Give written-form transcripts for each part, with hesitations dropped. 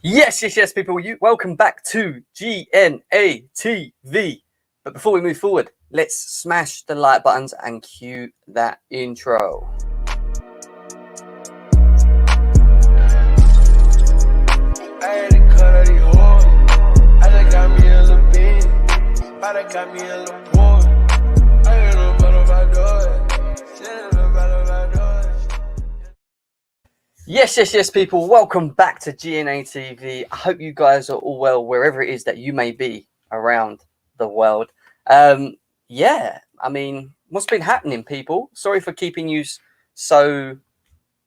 Yes, people. Welcome back to GNA TV. But before we move forward, let's smash the like buttons and cue that intro. Yes, people. Welcome back to GNA TV. I hope you guys are all well, wherever it is that you may be around the world. What's been happening, people? Sorry for keeping you so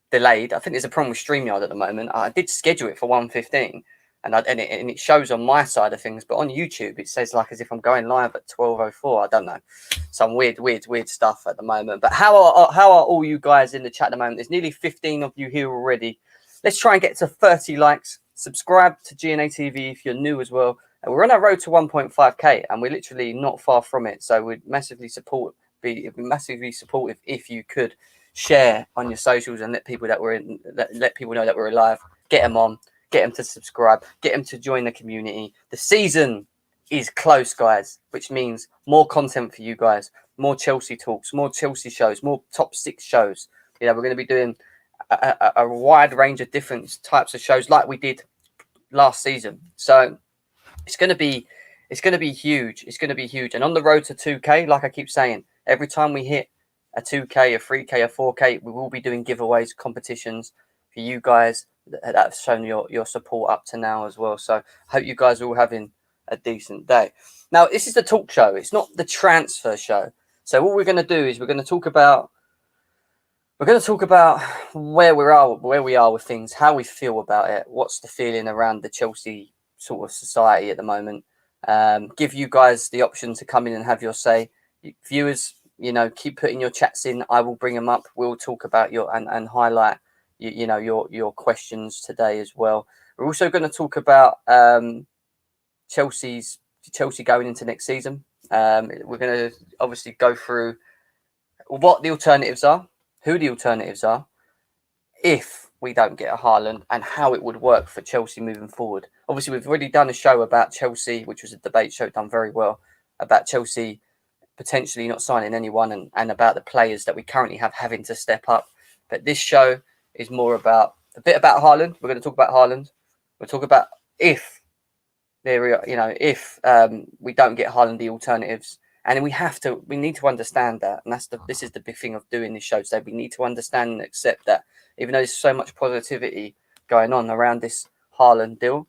delayed. I think there's a problem with StreamYard at the moment. I did schedule it for 1:15, and it shows on my side of things, but on YouTube it says like as if I'm going live at 12:04. I don't know, some weird stuff at the moment. But how are all you guys in the chat at the moment? There's nearly 15 of you here already. Let's try and get to 30 likes. Subscribe to GNA TV if you're new as well. And we're on our road to 1.5k, and we're literally not far from it. So we'd be massively supportive if you could share on your socials and let people know that we're alive. Get them on, get them to subscribe, get them to join the community. The season is close, guys, which means more content for you guys, more Chelsea talks, more Chelsea shows, more top 6 shows. We're going to be doing a wide range of different types of shows like we did last season. So it's going to be huge. It's going to be huge. And on the road to 2k, like I keep saying, every time we hit a 2k, a 3k, a 4k, we will be doing giveaways, competitions for you guys that have shown your support up to now as well. So I hope you guys are all having a decent day. Now, this is the talk show. It's not the transfer show. So what we're going to do is we're going to talk about where we are with things, how we feel about it, what's the feeling around the Chelsea sort of society at the moment. Give you guys the option to come in and have your say. Viewers, keep putting your chats in. I will bring them up. We'll talk about and highlight your questions today as well. We're also going to talk about Chelsea going into next season. We're going to obviously go through what the alternatives are, who the alternatives are, if we don't get a Haaland, and how it would work for Chelsea moving forward. Obviously, we've already done a show about Chelsea, which was a debate show done very well, about Chelsea potentially not signing anyone and about the players that we currently have having to step up. But this show is more about a bit about Haaland. We're going to talk about Haaland. We'll talk about if we don't get Haaland, the alternatives. And we need to understand that. And this is the big thing of doing this show today. We need to understand and accept that even though there's so much positivity going on around this Haaland deal,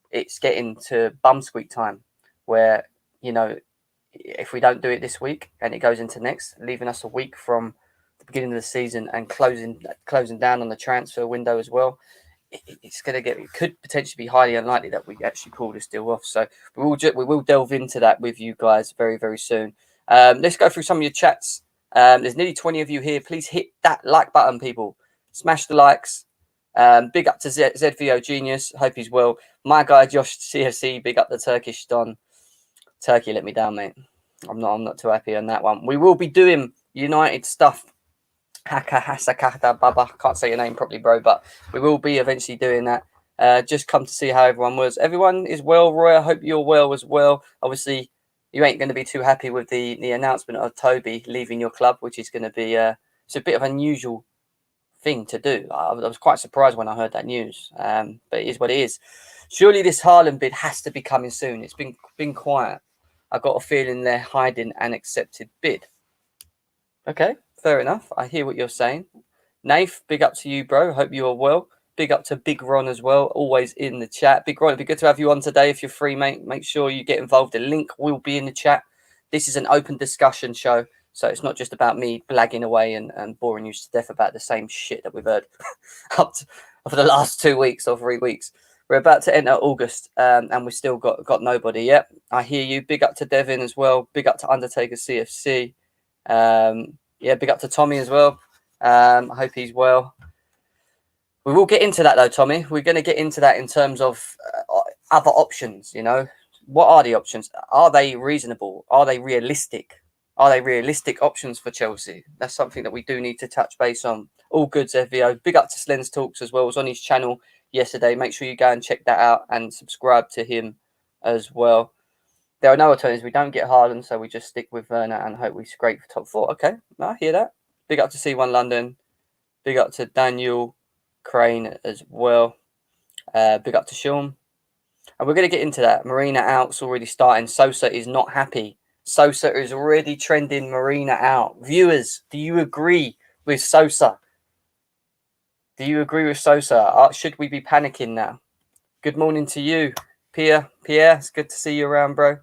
it's getting to bum squeak time where, if we don't do it this week and it goes into next, leaving us a week from the beginning of the season and closing down on the transfer window as well, it could potentially be highly unlikely that we actually pull this deal off. So we will delve into that with you guys very, very soon. Let's go through some of your chats. There's nearly 20 of you here. Please hit that like button, people. Smash the likes. Big up to ZVO Genius. Hope he's well. My guy Josh CFC. Big up the Turkish Don. Turkey let me down, mate. I'm not too happy on that one. We will be doing United stuff. Hasakata Baba. Can't say your name properly, bro, but we will be eventually doing that. Just come to see how everyone was. Everyone is well, Roy. I hope you're well as well. Obviously, you ain't going to be too happy with the announcement of Toby leaving your club, which is going to be it's a bit of an unusual thing to do. I was quite surprised when I heard that news, but it is what it is. Surely this Haaland bid has to be coming soon. It's been quiet. I got a feeling they're hiding an accepted bid. Okay, fair enough. I hear what you're saying. Nath, big up to you, bro. Hope you are well. Big up to Big Ron as well, always in the chat. Big Ron, it'd be good to have you on today. If you're free, mate, make sure you get involved. The link will be in the chat. This is an open discussion show, so it's not just about me blagging away and boring you to death about the same shit that we've heard for the last 2 weeks or 3 weeks. We're about to enter August, and we've still got nobody yet. I hear you. Big up to Devin as well. Big up to Undertaker CFC. Big up to Tommy as well. I hope he's well. We will get into that though, Tommy. We're going to get into that in terms of other options. What are the options? Are they reasonable? Are they realistic? Are they realistic options for Chelsea? That's something that we do need to touch base on. All good, ZVO. Big up to Slen's Talks as well. It was on his channel yesterday. Make sure you go and check that out and subscribe to him as well. There are no alternatives. We don't get Haaland, so we just stick with Werner and hope we scrape top 4. Okay, I hear that. Big up to C1 London. Big up to Daniel Crane as well. Big up to Sean. And we're going to get into that. Marina out's already starting. Sosa is not happy. Sosa is already trending Marina out. Viewers, do you agree with Sosa? Do you agree with Sosa? Should we be panicking now? Good morning to you, Pierre. Pierre, it's good to see you around, bro.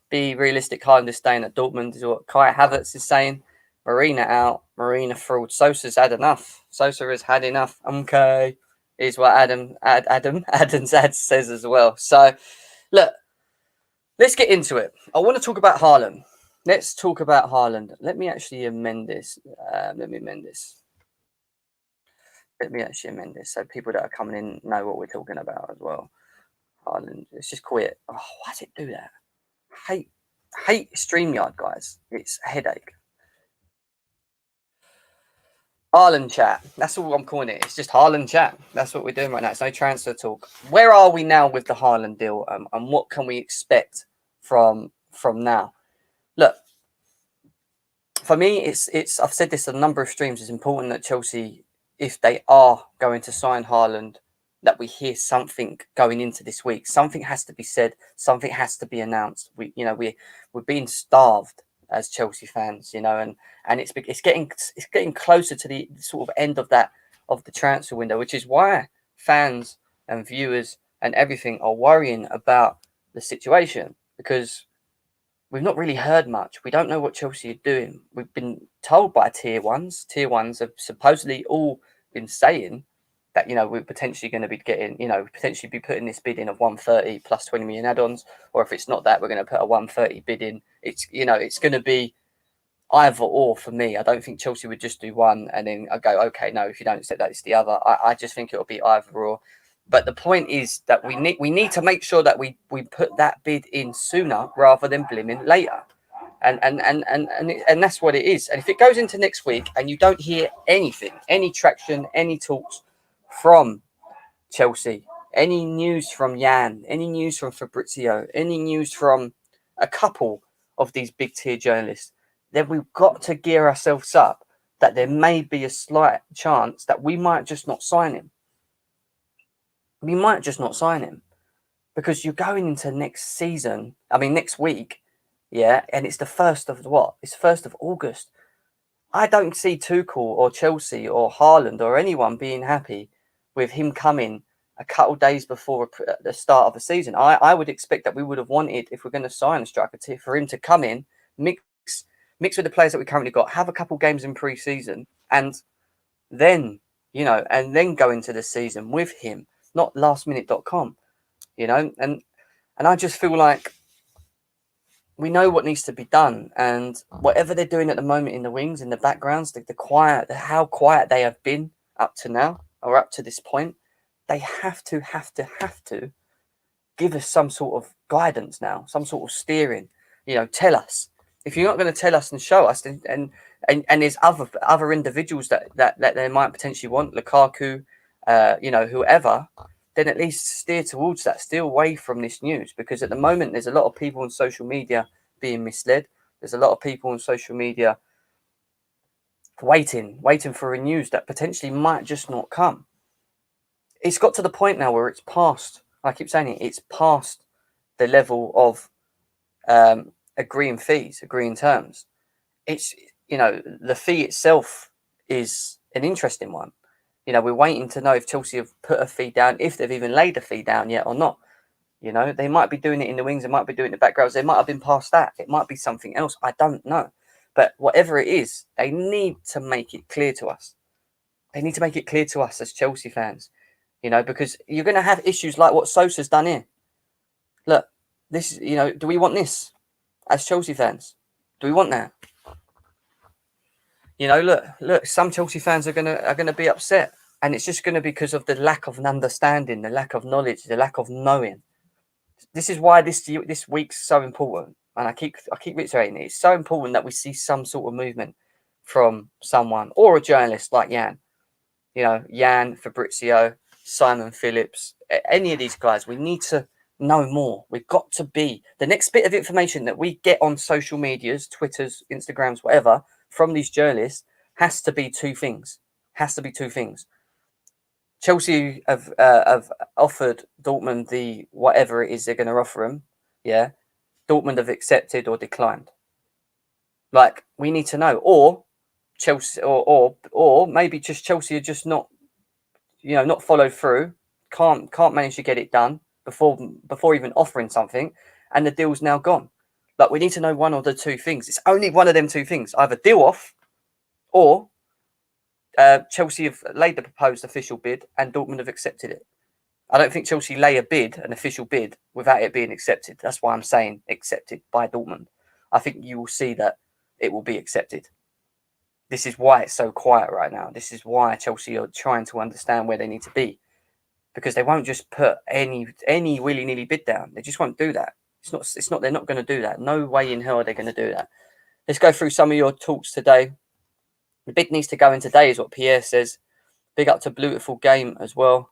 Be realistic, Haaland is staying at Dortmund, is what Kai Havertz is saying. Marina out. Marina fraud. Sosa's had enough. Sosa has had enough. Okay. Is what Adam's ad says as well. So, look, let's get into it. I want to talk about Haaland. Let's talk about Haaland. Let me actually amend this. Let me amend this so people that are coming in know what we're talking about as well. Haaland, let's just quit. Oh, why does it do that? Hate StreamYard, guys. It's a headache. Haaland chat. That's all I'm calling it. It's just Haaland chat. That's what we're doing right now. It's no transfer talk. Where are we now with the Haaland deal, and what can we expect from now? Look, for me, it's. I've said this on a number of streams. It's important that Chelsea, if they are going to sign Haaland, that we hear something going into this week. Something has to be said. Something has to be announced. We're being starved as Chelsea fans, and it's getting closer to the sort of end of the transfer window, which is why fans and viewers and everything are worrying about the situation, because we've not really heard much. We don't know what Chelsea are doing. We've been told by tier ones. Tier ones have supposedly all been saying that we're potentially going to be getting, potentially be putting this bid in of 130 plus 20 million add-ons, or if it's not that, we're going to put a 130 bid in. It's it's going to be either or for me. I don't think Chelsea would just do one and then I go, okay, no, if you don't accept that, it's the other. I just think it'll be either or. But the point is that we need to make sure that we put that bid in sooner rather than blimmin' later. And that's what it is. And if it goes into next week and you don't hear anything, any traction, any talks from Chelsea, any news from Jan, any news from Fabrizio, any news from a couple of these big tier journalists, then we've got to gear ourselves up that there may be a slight chance that we might just not sign him. We might just not sign him because you're going into next week, yeah, and it's the 1st of what? It's 1st of August. I don't see Tuchel or Chelsea or Haaland or anyone being happy with him coming a couple of days before the start of the season. I would expect that we would have wanted, if we're going to sign a striker, for him to come in, mix with the players that we currently got, have a couple of games in pre-season, and then go into the season with him, not lastminute.com, and I just feel like we know what needs to be done, and whatever they're doing at the moment in the wings, in the backgrounds, how quiet they have been up to now, or up to this point, they have to give us some sort of guidance now, some sort of steering. Tell us. If you're not going to tell us and show us, and there's other individuals that they might potentially want, Lukaku, whoever, then at least steer towards that. Steer away from this news, because at the moment there's a lot of people on social media being misled. There's a lot of people on social media waiting for a news that potentially might just not come. It's got to the point now where it's past, I keep saying it's past the level of agreeing fees, agreeing terms. It's, the fee itself is an interesting one. We're waiting to know if Chelsea have put a fee down, if they've even laid a fee down yet or not. They might be doing it in the wings, they might be doing it in the backgrounds, they might have been past that. It might be something else. I don't know. But whatever it is, they need to make it clear to us. They need to make it clear to us as Chelsea fans, because you're going to have issues like what Sosa's done here. Look, this is, do we want this as Chelsea fans? Do we want that? Look, some Chelsea fans are gonna be upset, and it's just gonna be because of the lack of understanding, the lack of knowledge, the lack of knowing. This is why this week's so important, and I keep reiterating it. It's so important that we see some sort of movement from someone or a journalist like Jan. Jan, Fabrizio, Simon Phillips, any of these guys. We need to know more. We've got to be the next bit of information that we get on social medias, Twitters, Instagrams, whatever, from these journalists has to be two things. Chelsea have offered Dortmund the whatever it is they're going to offer them. Yeah, Dortmund have accepted or declined. Like, we need to know, or Chelsea, or maybe just Chelsea are just not, not followed through. Can't manage to get it done before even offering something, and the deal's now gone. Like, we need to know one or the two things. It's only one of them two things: either deal off, or Chelsea have laid the proposed official bid and Dortmund have accepted it. I don't think Chelsea lay an official bid, without it being accepted. That's why I'm saying accepted by Dortmund. I think you will see that it will be accepted. This is why it's so quiet right now. This is why Chelsea are trying to understand where they need to be, because they won't just put any willy-nilly bid down. They just won't do that. It's not. They're not going to do that. No way in hell are they going to do that. Let's go through some of your talks today. The bid needs to go in today, is what Pierre says. Big up to Beautiful Game as well.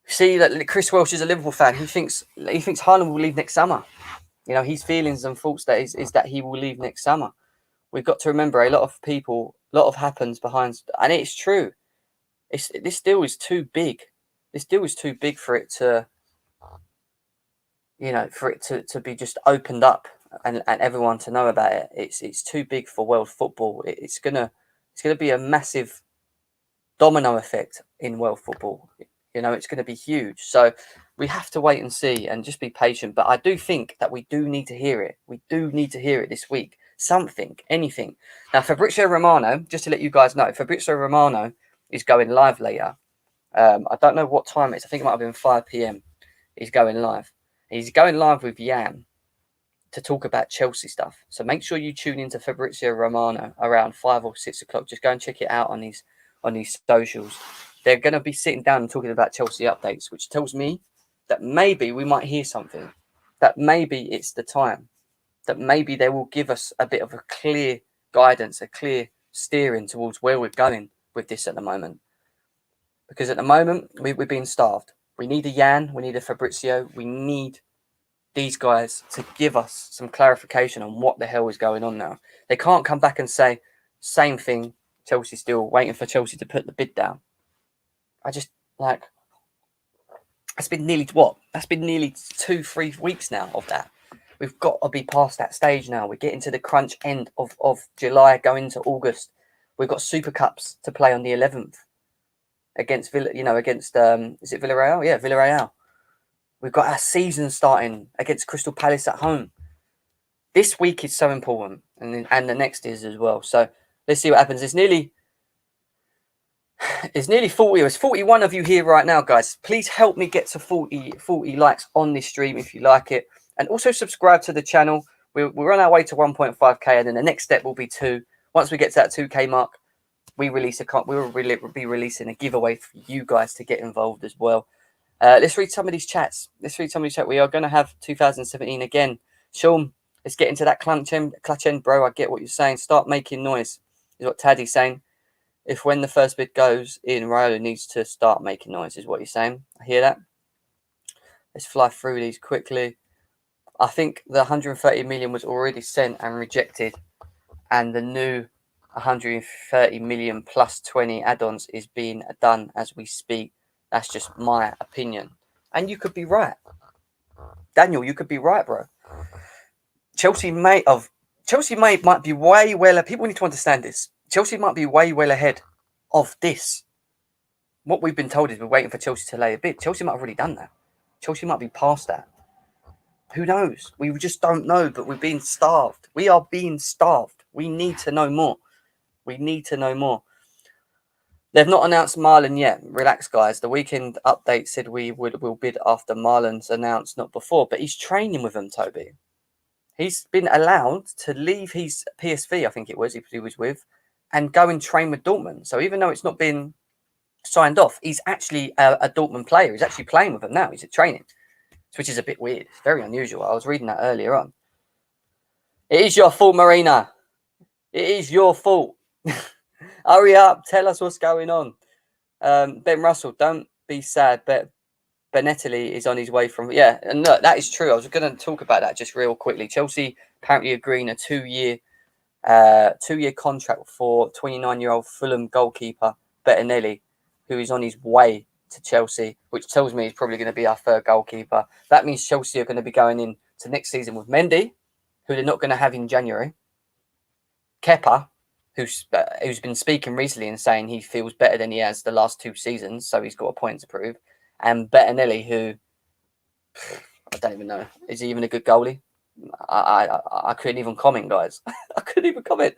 See that Chris Welsh is a Liverpool fan. He thinks Haaland will leave next summer. His feelings and thoughts is that he will leave next summer. We've got to remember, a lot of happens behind, and it's true. This deal is too big. This deal is too big for it to, to be just opened up and everyone to know about it. It's too big for world football. It's gonna be a massive domino effect in world football. It's going to be huge. So we have to wait and see and just be patient. But I do think that we do need to hear it. We do need to hear it this week. Something, anything. Now, Fabrizio Romano, just to let you guys know, Fabrizio Romano is going live later. I don't know what time it is. I think it might have been 5 p.m. He's going live. He's going live with Jan to talk about Chelsea stuff. So make sure you tune into Fabrizio Romano around 5 or 6 o'clock. Just go and check it out on these socials. They're going to be sitting down and talking about Chelsea updates, which tells me that maybe we might hear something, that maybe it's the time, that maybe they will give us a bit of a clear guidance, a clear steering towards where we're going with this at the moment. Because at the moment, we're being starved. We need a Jan, we need a Fabrizio, we need these guys to give us some clarification on what the hell is going on now. They can't come back and say, same thing, Chelsea still waiting for Chelsea to put the bid down. I just, that's been nearly 2-3 weeks now of that. We've got to be past that stage now. We're getting to the crunch end of July, going into August. We've got Super Cups to play on the 11th against is it Villarreal? Yeah, Villarreal. We've got our season starting against Crystal Palace at home. This week is so important, and the next is as well. So let's see what happens. It's nearly 40. There's 41 of you here right now, guys. Please help me get to 40 likes on this stream if you like it. And also subscribe to the channel. We're on our way to 1.5k, and then the next step will be 2. Once we get to that 2k mark, we will be releasing a giveaway for you guys to get involved as well. Let's read some of these chats. We are going to have 2017 again. Sean, let's get into that clutch end, bro. I get what you're saying. Start making noise, is what Taddy's saying. If when the first bid goes in, Raiola needs to start making noise, is what you're saying. I hear that. Let's fly through these quickly. I think the 130 million was already sent and rejected, and the new 130 million plus 20 add-ons is being done as we speak. That's just my opinion. And you could be right. Daniel, you could be right, bro. Chelsea might be way well. People need to understand this. Chelsea might be way well ahead of this. What we've been told is we're waiting for Chelsea to lay a bid. Chelsea might have already done that. Chelsea might be past that. Who knows? We just don't know, but we're being starved. We are being starved. We need to know more. They've not announced Marlon yet. Relax, guys. The weekend update said will bid after Marlon's announced, not before. But he's training with them, Toby. He's been allowed to leave his PSV, I think it was, he was with, and go and train with Dortmund. So even though it's not been signed off, he's actually a Dortmund player. He's actually playing with them now. He's at training, which is a bit weird. It's very unusual. I was reading that earlier on. It is your fault, Marina. It is your fault. Hurry up. Tell us what's going on. Ben Russell, don't be sad, but Beneteli is on his way from and look, that is true. I was going to talk about that just real quickly. Chelsea apparently agreeing a two-year contract for 29-year-old Fulham goalkeeper Bettinelli, who is on his way to Chelsea, which tells me he's probably going to be our third goalkeeper. That means Chelsea are going to be going into next season with Mendy, who they're not going to have in January. Kepa, who's been speaking recently and saying he feels better than he has the last 2 seasons, so he's got a point to prove. And Bettinelli, who I don't even know, is he even a good goalie? I couldn't even comment, guys. I couldn't even comment.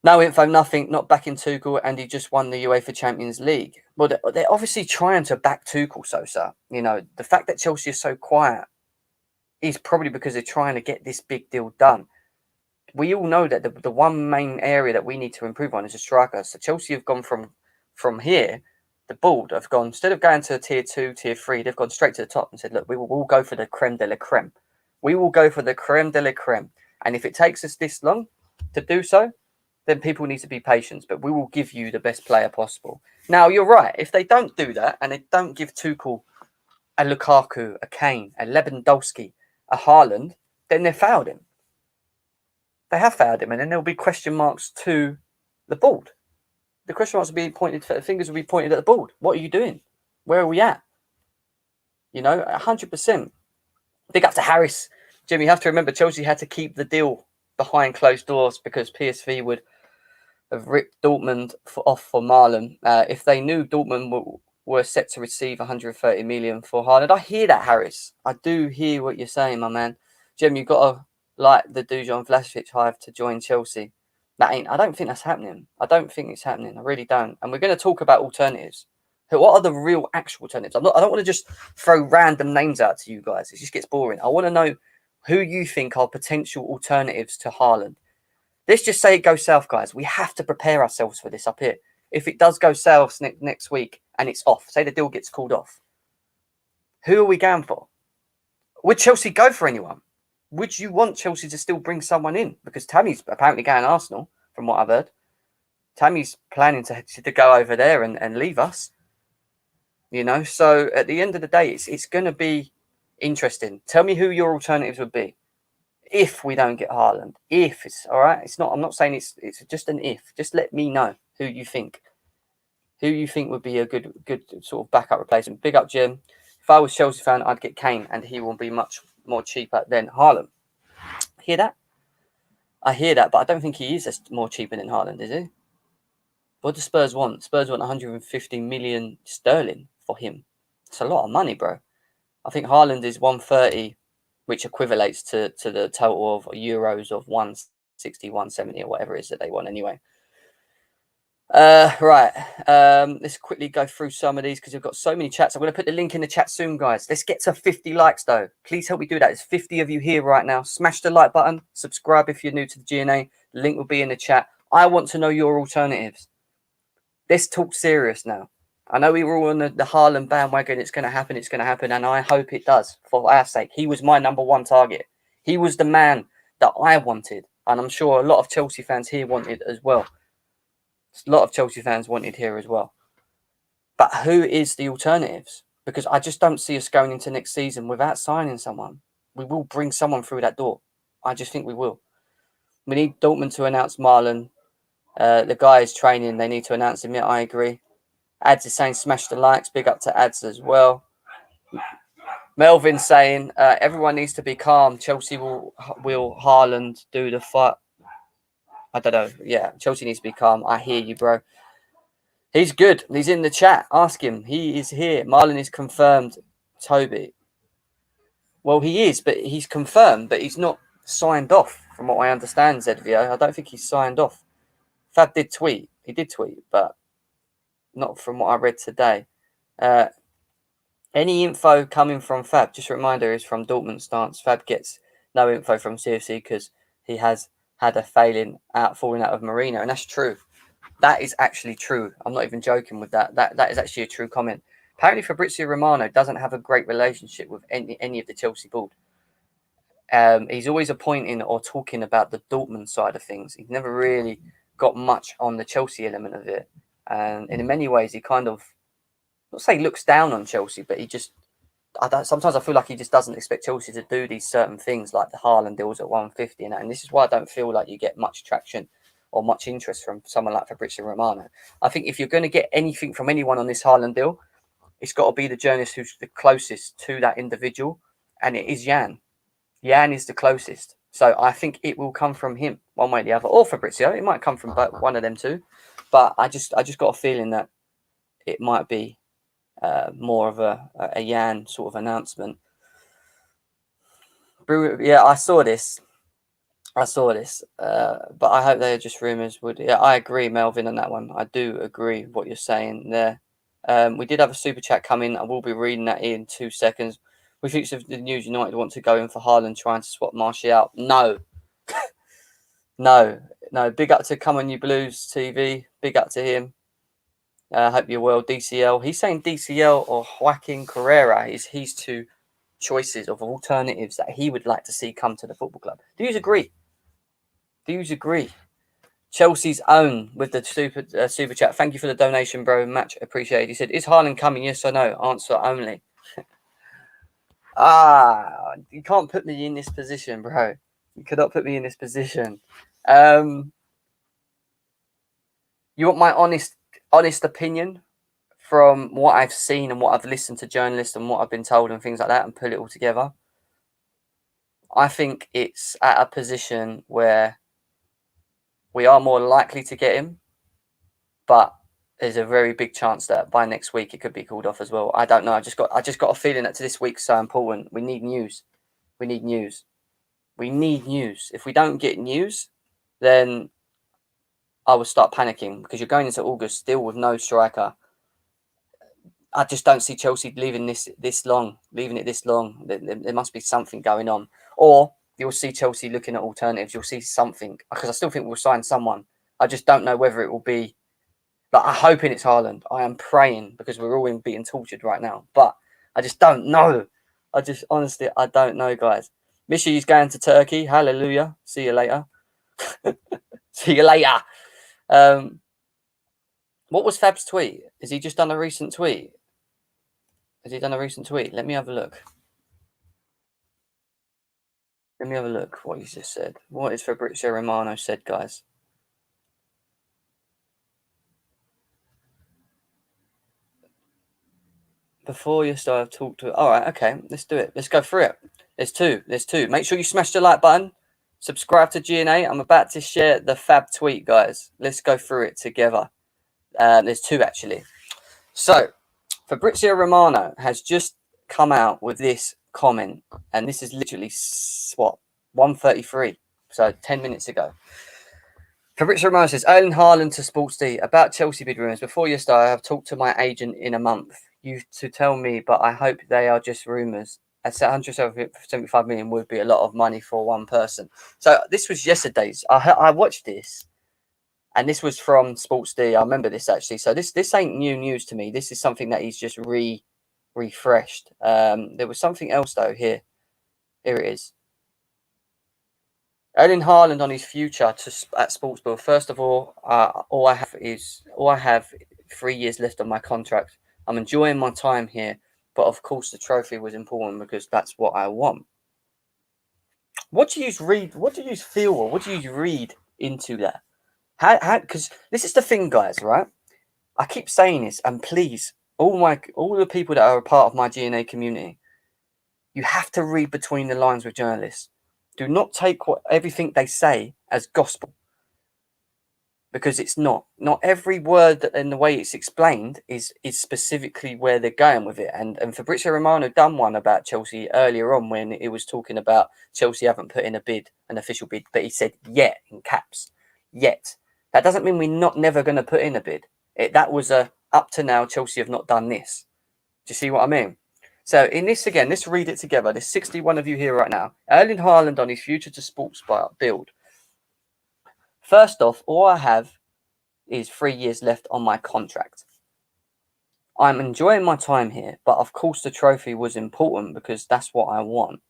No info, nothing, not backing Tuchel, and he just won the UEFA Champions League. Well, they're obviously trying to back Tuchel, Sosa. You know, the fact that Chelsea is so quiet is probably because they're trying to get this big deal done. We all know that the one main area that we need to improve on is a striker. So Chelsea have gone from here, the board have gone, instead of going to tier 2, tier 3, they've gone straight to the top and said, look, we'll go for the creme de la creme. We will go for the creme de la creme. And if it takes us this long to do so, then people need to be patient, but we will give you the best player possible. Now, you're right. If they don't do that and they don't give Tuchel a Lukaku, a Kane, a Lewandowski, a Haaland, then they've failed him. They have failed him, and then there'll be question marks to the board. The question marks will be pointed, fingers will be pointed at the board. What are you doing? Where are we at? You know, 100%. Big up to Harris. Jim, you have to remember Chelsea had to keep the deal behind closed doors because PSV would have ripped Dortmund off for Marlon. If they knew Dortmund were set to receive 130 million for Haaland. I hear that, Harris. I do hear what you're saying, my man. Jim, you've got to like the Dujon Vlasic hive to join Chelsea. I don't think that's happening. I don't think it's happening. I really don't. And we're going to talk about alternatives. What are the real actual alternatives? I don't want to just throw random names out to you guys. It just gets boring. I want to know who you think are potential alternatives to Haaland. Let's just say it goes south, guys. We have to prepare ourselves for this up here. If it does go south next week and it's off, say the deal gets called off, who are we going for? Would Chelsea go for anyone? Would you want Chelsea to still bring someone in? Because Tammy's apparently going to Arsenal, from what I've heard. Tammy's planning to go over there and leave us. You know, so at the end of the day, it's going to be interesting. Tell me who your alternatives would be if we don't get Haaland. If it's all right, it's not. I'm not saying it's just an if. Just let me know who you think. Who you think would be a good sort of backup replacement. Big up, Jim. If I was Chelsea fan, I'd get Kane, and he will be much more cheaper than Haaland. Hear that? I hear that, but I don't think he is more cheaper than Haaland, is he? What do Spurs want? Spurs want 150 million sterling for him. It's a lot of money, bro. I think Haaland is 130, which equivalates to the total of euros of 160, 170 or whatever it is that they want anyway. Right. Let's quickly go through some of these because we've got so many chats. I'm going to put the link in the chat soon, guys. Let's get to 50 likes, though. Please help me do that. There's 50 of you here right now. Smash the like button. Subscribe if you're new to the GNA. The link will be in the chat. I want to know your alternatives. Let's talk serious now. I know we were all on the Haaland bandwagon. It's going to happen. It's going to happen. And I hope it does for our sake. He was my number one target. He was the man that I wanted. And I'm sure a lot of Chelsea fans here wanted as well. A lot of Chelsea fans wanted here as well. But who is the alternatives? Because I just don't see us going into next season without signing someone. We will bring someone through that door. I just think we will. We need Dortmund to announce Marlon. The guy is training. They need to announce him. Yeah, I agree. Ads is saying smash the likes. Big up to Ads as well. Melvin saying everyone needs to be calm. Chelsea will Haaland do the fight. I don't know. Yeah, Chelsea needs to be calm. I hear you, bro. He's good. He's in the chat. Ask him. He is here. Marlon is confirmed. Toby. Well, he is, but he's confirmed, but he's not signed off, from what I understand, ZVO. I don't think he's signed off. Fab did tweet. He did tweet, but not from what I read today. Any info coming from Fab, just a reminder, is from Dortmund stance. Fab gets no info from CFC because he has had a falling out of Marino, and that's true. That is actually true. I'm not even joking with that. That is actually a true comment. Apparently, Fabrizio Romano doesn't have a great relationship with any of the Chelsea board. He's always appointing or talking about the Dortmund side of things. He's never really got much on the Chelsea element of it. And in many ways, he kind of, not say looks down on Chelsea, but he just, sometimes I feel like he just doesn't expect Chelsea to do these certain things like the Haaland deals at 150 and that. And this is why I don't feel like you get much traction or much interest from someone like Fabrizio Romano. I think if you're going to get anything from anyone on this Haaland deal, it's got to be the journalist who's the closest to that individual, and it is Jan. Jan is the closest. So I think it will come from him one way or the other, or Fabrizio. It might come from one of them too. But I just got a feeling that it might be more of a Jan sort of announcement. Yeah, I saw this, but I hope they are just rumours. Yeah, I agree, Melvin, on that one. I do agree with what you're saying there. We did have a super chat come in. I will be reading that in 2 seconds. We think of the News United want to go in for Haaland trying to swap Martial out. No. No. Big up to Come On You Blues TV. Big up to him. Hope you're well. DCL. He's saying DCL or Joaquin Carrera is his two choices of alternatives that he would like to see come to the football club. Do you agree? Chelsea's own with the super chat. Thank you for the donation, bro. Much appreciated. He said, "Is Haaland coming? Yes or no? Answer only." You can't put me in this position, bro. You cannot put me in this position. You want my honest opinion from what I've seen and what I've listened to journalists and what I've been told and things like that, and put it all together? I think it's at a position where we are more likely to get him, but there's a very big chance that by next week it could be called off as well. I don't know. I just got a feeling that this week's so important. We need news. If we don't get news, then I will start panicking, because you're going into August still with no striker. I just don't see Chelsea leaving it this long. There must be something going on, or you'll see Chelsea looking at alternatives. You'll see something, because I still think we'll sign someone. I just don't know whether it will be. Like, I'm hoping it's Haaland. I am praying, because we're all being tortured right now. But I just don't know. Honestly, I don't know, guys. Mishy's going to Turkey. Hallelujah. See you later. See you later. What was Fab's tweet? Has he just done a recent tweet? Let me have a look. What he's just said. What is Fabrizio Romano said, guys? Before you start, talk to it. All right, okay, let's do it. Let's go through it. There's two. Make sure you smash the like button. Subscribe to G&A. I'm about to share the Fab tweet, guys. Let's go through it together. There's two, actually. So, Fabrizio Romano has just come out with this comment, and this is literally, 1:33, so 10 minutes ago. Fabrizio Romano says, Erling Haaland to Sports D. About Chelsea bid rumours. Before you start, I have talked to my agent in a month. You to tell me, but I hope they are just rumours. At 175 million would be a lot of money for one person. So this was yesterday's. I watched this, and this was from Sports D. I remember this, actually. So this ain't new news to me. This is something that he's just refreshed. There was something else, though, here. Here it is. Erling Haaland on his future at Sportsbill. First of all I have 3 years left on my contract. I'm enjoying my time here, but of course the trophy was important because that's what I want. What do you read? What do you feel? Or what do you read into that? How? Because this is the thing, guys. Right? I keep saying this, and please, all the people that are a part of my GNA community, you have to read between the lines with journalists. Do not take everything they say as gospel, because it's not. Not every word and the way it's explained is specifically where they're going with it. And Fabrizio Romano done one about Chelsea earlier on when it was talking about Chelsea haven't put in an official bid, but he said yet in caps, yet. That doesn't mean we're never going to put in a bid. That was up to now Chelsea have not done this. Do you see what I mean? So in this again, let's read it together. There's 61 of you here right now. Erling Haaland on his future to sports build. First off, all I have is 3 years left on my contract. I'm enjoying my time here, but of course the trophy was important because that's what I want.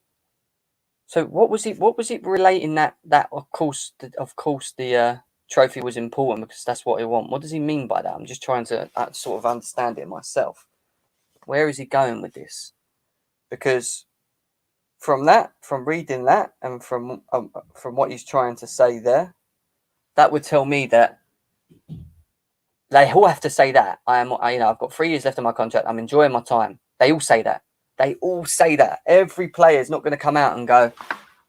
So what was it relating that of course the trophy was important because that's what he want. What does he mean by that? I'm just trying to sort of understand it myself. Where is he going with this? Because from reading that, and from what he's trying to say there, that would tell me that they all have to say that I've got 3 years left of my contract. I'm enjoying my time. They all say that. They all say that. Every player is not going to come out and go,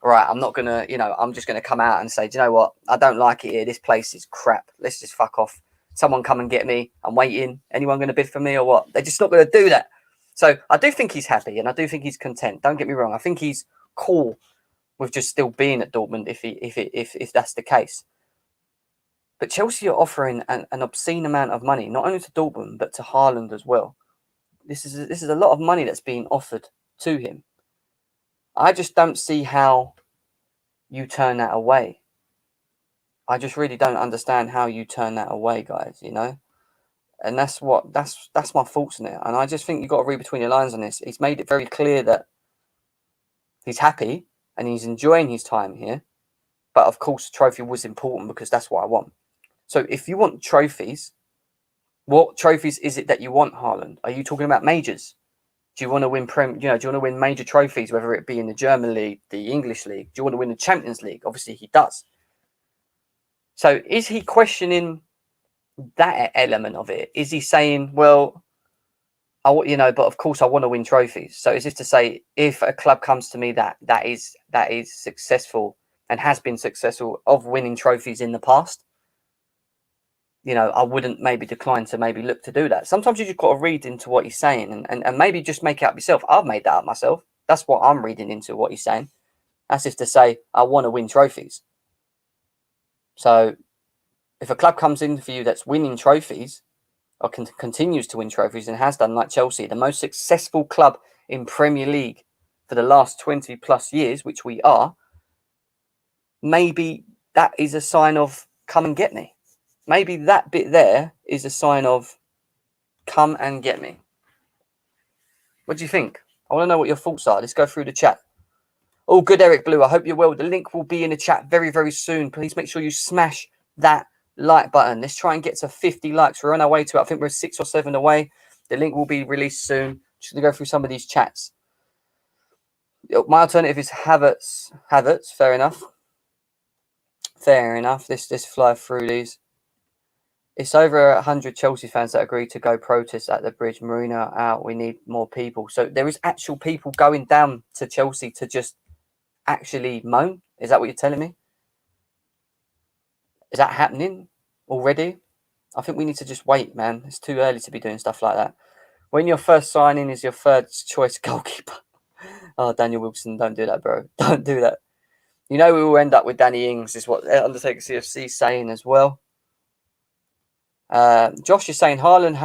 all right, I'm not going to, I'm just going to come out and say, do you know what? I don't like it here. This place is crap. Let's just fuck off. Someone come and get me. I'm waiting. Anyone going to bid for me or what? They're just not going to do that. So I do think he's happy and I do think he's content. Don't get me wrong. I think he's cool with just still being at Dortmund if that's the case. But Chelsea are offering an obscene amount of money, not only to Dortmund, but to Haaland as well. This is a lot of money that's being offered to him. I just don't see how you turn that away. I just really don't understand how you turn that away, guys, And that's my thoughts on it. And I just think you've got to read between the lines on this. He's made it very clear that he's happy and he's enjoying his time here. But of course, the trophy was important because that's what I want. So if you want trophies, what trophies is it that you want, Haaland? Are you talking about majors? Do you want to win do you want to win major trophies, whether it be in the German league, the English league? Do you want to win the Champions League? Obviously, he does. So is he questioning that element of it? Is he saying, well, but of course I want to win trophies. So is this to say, if a club comes to me that is successful and has been successful of winning trophies in the past, I wouldn't maybe decline to maybe look to do that. Sometimes you just got to read into what he's saying and maybe just make it up yourself. I've made that up myself. That's what I'm reading into what he's saying. That's if to say, I want to win trophies. So if a club comes in for you that's winning trophies or continues to win trophies and has done, like Chelsea, the most successful club in Premier League for the last 20 plus years, which we are, maybe that is a sign of come and get me. Maybe that bit there is a sign of come and get me. What do you think? I want to know what your thoughts are. Let's go through the chat. Oh, good, Eric Blue. I hope you're well. The link will be in the chat very, very soon. Please make sure you smash that like button. Let's try and get to 50 likes. We're on our way to it. I think we're 6 or 7 away. The link will be released soon. Just going to go through some of these chats. My alternative is Havertz. Havertz, fair enough. Fair enough. Let's fly through these. It's over 100 Chelsea fans that agreed to go protest at the bridge. Marina out. We need more people. So there is actual people going down to Chelsea to just actually moan. Is that what you're telling me? Is that happening already? I think we need to just wait, man. It's too early to be doing stuff like that. When your first signing is your third choice goalkeeper. Oh, Daniel Wilson, don't do that, bro. Don't do that. We will end up with Danny Ings, is what Undertaker CFC is saying as well. Josh is saying Haaland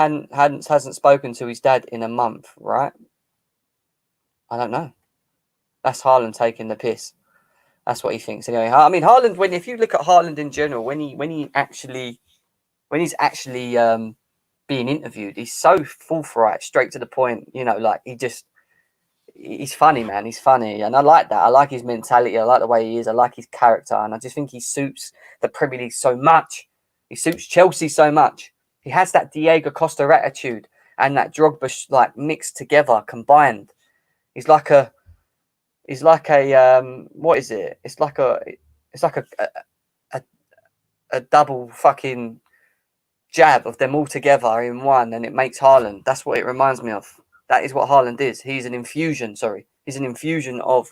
hasn't spoken to his dad in a month, right? I don't know. That's Haaland taking the piss. That's what he thinks anyway. I mean, Haaland. If you look at Haaland in general, when he's actually being interviewed, he's so forthright, straight to the point. He's funny, man. He's funny, and I like that. I like his mentality. I like the way he is. I like his character, and I just think he suits the Premier League so much. He suits Chelsea so much. He has that Diego Costa attitude and that Drogba mixed together, combined. He's like a what is it? It's like a double fucking jab of them all together in one, and it makes Haaland. That's what it reminds me of. That is what Haaland is. He's an infusion. He's an infusion of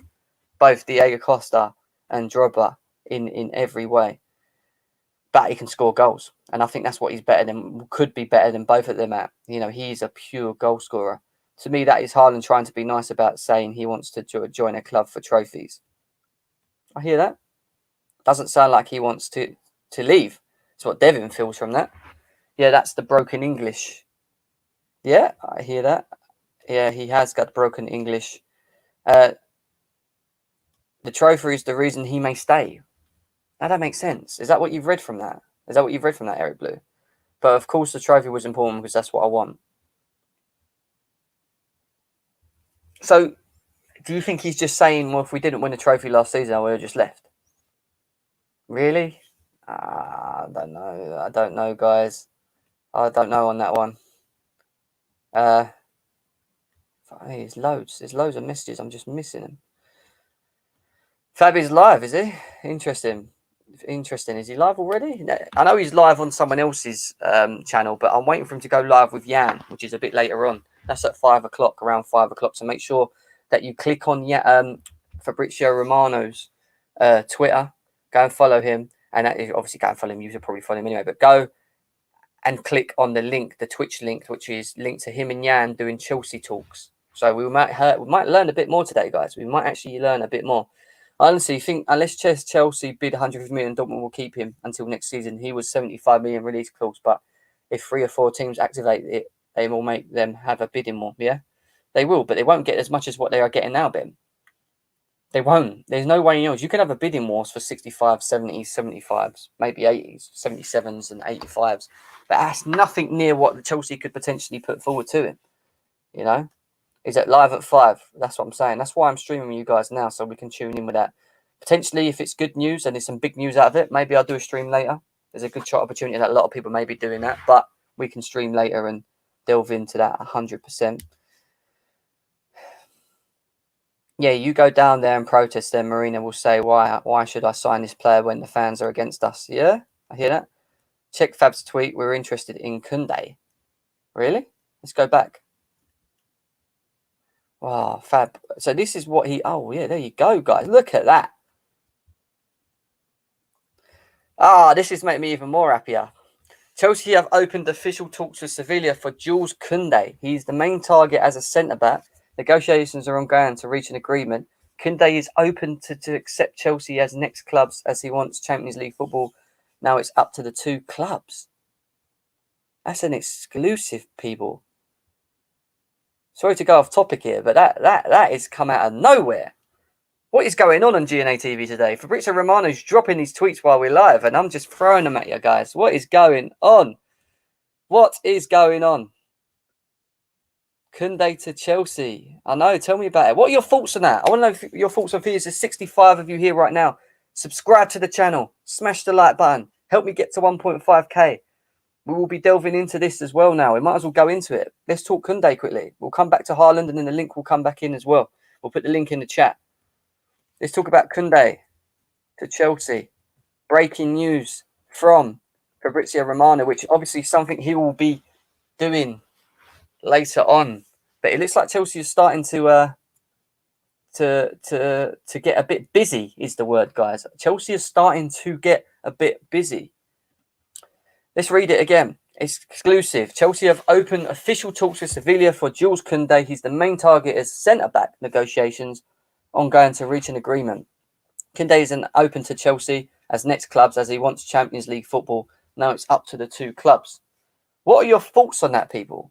both Diego Costa and Drogba in every way. But he can score goals, and I think that's what he's could be better than both of them at. He's a pure goal scorer. To me, that is Haaland trying to be nice about saying he wants to join a club for trophies. I hear that. Doesn't sound like he wants to leave. That's what Devin feels from that. Yeah, that's the broken English. Yeah, I hear that. Yeah, he has got broken English. The trophy is the reason he may stay. Now that makes sense. Is that what you've read from that? Is that what you've read from that, Eric Blue? But of course the trophy was important because that's what I want. So do you think he's just saying, well, if we didn't win a trophy last season, I would have just left? Really? I don't know. I don't know, guys. I don't know on that one. There's loads. There's loads of messages. I'm just missing them. Fab is live, is he? Interesting. Is he live already? I know he's live on someone else's channel, but I'm waiting for him to go live with Jan, which is a bit later on. That's at 5 o'clock, around 5 o'clock. So make sure that you click on Fabrizio Romano's Twitter. Go and follow him. And obviously go and follow him. You should probably follow him anyway. But go and click on the link, the Twitch link, which is linked to him and Jan doing Chelsea talks. So we might learn a bit more today, guys. We might actually learn a bit more. I honestly think unless Chelsea bid 150 million, Dortmund will keep him until next season. He was 75 million release clause, but if 3 or 4 teams activate it, they will make them have a bidding war. Yeah, they will, but they won't get as much as what they are getting now, Ben. They won't. There's no way else. You can have a bidding wars for 65, 70s, 75s, maybe 80s, 77s and 85s, but that's nothing near what the Chelsea could potentially put forward to him. You know? Is it live at 5? That's what I'm saying. That's why I'm streaming with you guys now, so we can tune in with that. Potentially, if it's good news and there's some big news out of it, maybe I'll do a stream later. There's a good shot opportunity that a lot of people may be doing that, but we can stream later and delve into that 100%. Yeah, you go down there and protest, then Marina will say, why should I sign this player when the fans are against us? Yeah, I hear that. Check Fab's tweet. We're interested in Kounde. Really? Let's go back. Wow, Fab. So this is what he... Oh, yeah, there you go, guys. Look at that. This is making me even more happier. Chelsea have opened official talks with Sevilla for Jules Kounde. He's the main target as a centre-back. Negotiations are ongoing to reach an agreement. Kounde is open to accept Chelsea as next clubs as he wants Champions League football. Now it's up to the 2 clubs. That's an exclusive, people. Sorry to go off topic here, but that has come out of nowhere. What is going on GNA TV today? Fabrizio Romano's dropping these tweets while we're live, and I'm just throwing them at you guys. What is going on? What is going on? Kounde to Chelsea. I know. Tell me about it. What are your thoughts on that? I want to know your thoughts on videos. There's 65 of you here right now. Subscribe to the channel. Smash the like button. Help me get to 1.5k. We will be delving into this as well now. We might as well go into it. Let's talk Kounde quickly. We'll come back to Haaland and then the link will come back in as well. We'll put the link in the chat. Let's talk about Kounde to Chelsea. Breaking news from Fabrizio Romano, which obviously is something he will be doing later on. But it looks like Chelsea is starting to get a bit busy, is the word, guys. Chelsea is starting to get a bit busy. Let's read it again. It's exclusive. Chelsea have opened official talks with Sevilla for Jules Kounde. He's the main target as centre-back. Negotiations ongoing to reach an agreement. Kounde is open to Chelsea as next clubs as he wants Champions League football. Now it's up to the 2 clubs. What are your thoughts on that, people?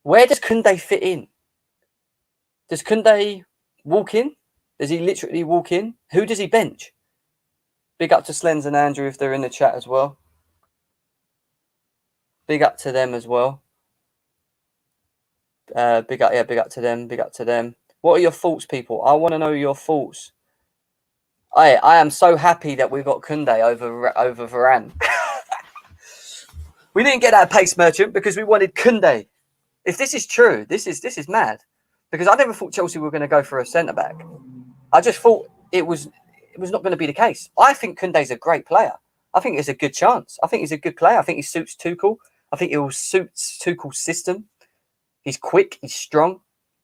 Where does Kounde fit in? Does Kounde walk in? Does he literally walk in? Who does he bench? Big up to Slens and Andrew if they're in the chat as well. Big up to them as well. Big up to them. Big up to them. What are your thoughts, people? I want to know your thoughts. I am so happy that we got Kounde over Varane. We didn't get that pace merchant because we wanted Kounde. If this is true, this is mad. Because I never thought Chelsea were going to go for a centre back. I just thought it was not going to be the case. I think Kounde's a great player. I think there's a good chance. I think he's a good player. I think he suits Tuchel. I think he will suit Tuchel's system. He's quick. He's strong.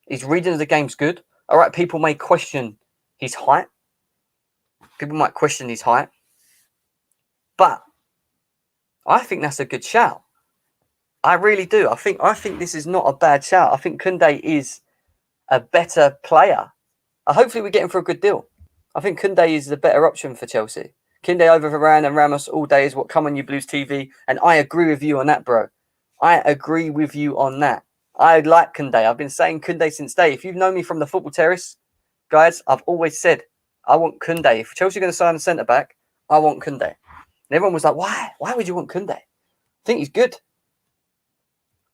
His reading of the game's good. All right, people may question his height. People might question his height. But I think that's a good shout. I really do. I think this is not a bad shout. I think Kounde is a better player. Hopefully we get him for a good deal. I think Kounde is the better option for Chelsea. Kounde over Varane and Ramos all day is what come on you Blues TV. And I agree with you on that, bro. I agree with you on that. I like Kounde. I've been saying Kounde since day. If you've known me from the football terrace, guys, I've always said I want Kounde. If Chelsea are going to sign a centre-back, I want Kounde. And everyone was like, why? Why would you want Kounde? I think he's good.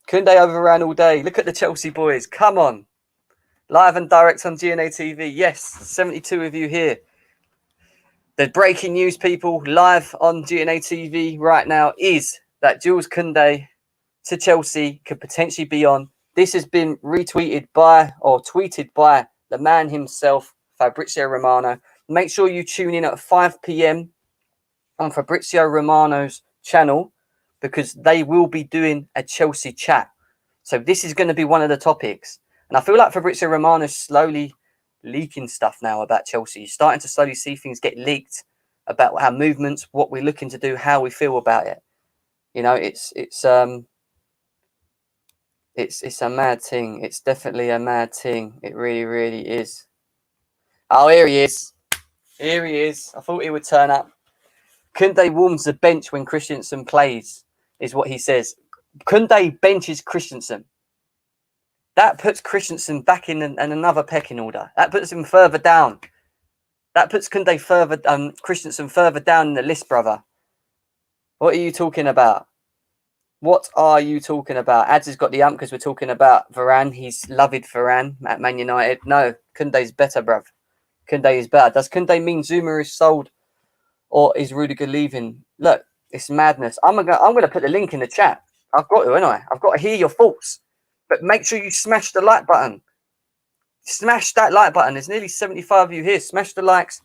Kounde over Varane all day. Look at the Chelsea boys. Come on. Live and direct on GNA TV. Yes, 72 of you here. The breaking news, people, live on GNA TV right now is that Jules Kounde to Chelsea could potentially be on. This has been retweeted by or tweeted by the man himself, Fabrizio Romano. Make sure you tune in at 5 p.m. on Fabrizio Romano's channel because they will be doing a Chelsea chat. So this is going to be one of the topics. And I feel like Fabrizio Romano's slowly leaking stuff now about Chelsea. You're starting to slowly see things get leaked about our movements, what we're looking to do, how we feel about it. You know, it's a mad thing. It's definitely a mad thing. It really, really is. Oh, here he is. Here he is. I thought he would turn up. Kounde warms the bench when Christensen plays, is what he says. Kounde benches Christensen. That puts Christensen back in another pecking order. That puts him further down. That puts Kounde further, Christensen further down in the list, brother. What are you talking about? What are you talking about? Ads has got the ump because we're talking about Varane. He's loved Varane at Man United. No, Kounde's better, bruv. Kounde is better. Does Kounde mean Zuma is sold or is Rudiger leaving? Look, it's madness. I'm gonna put the link in the chat. I've got to, haven't I? I've got to hear your thoughts. But make sure you smash the like button. Smash that like button. There's nearly 75 of you here. Smash the likes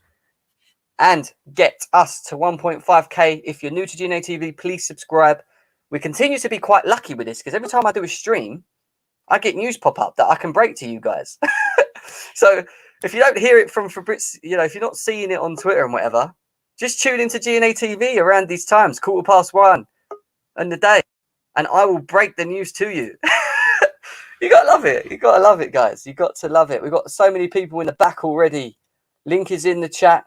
and get us to 1.5k. If you're new to GNA TV, please subscribe. We continue to be quite lucky with this because every time I do a stream, I get news pop up that I can break to you guys. So if you don't hear it from Fabrizio, you know, if you're not seeing it on Twitter and whatever, just tune into GNA TV around these times, 1:15 in the day, and I will break the news to you. You gotta love it. You gotta love it, guys. You got to love it. We've got so many people in the back already. Link is in the chat.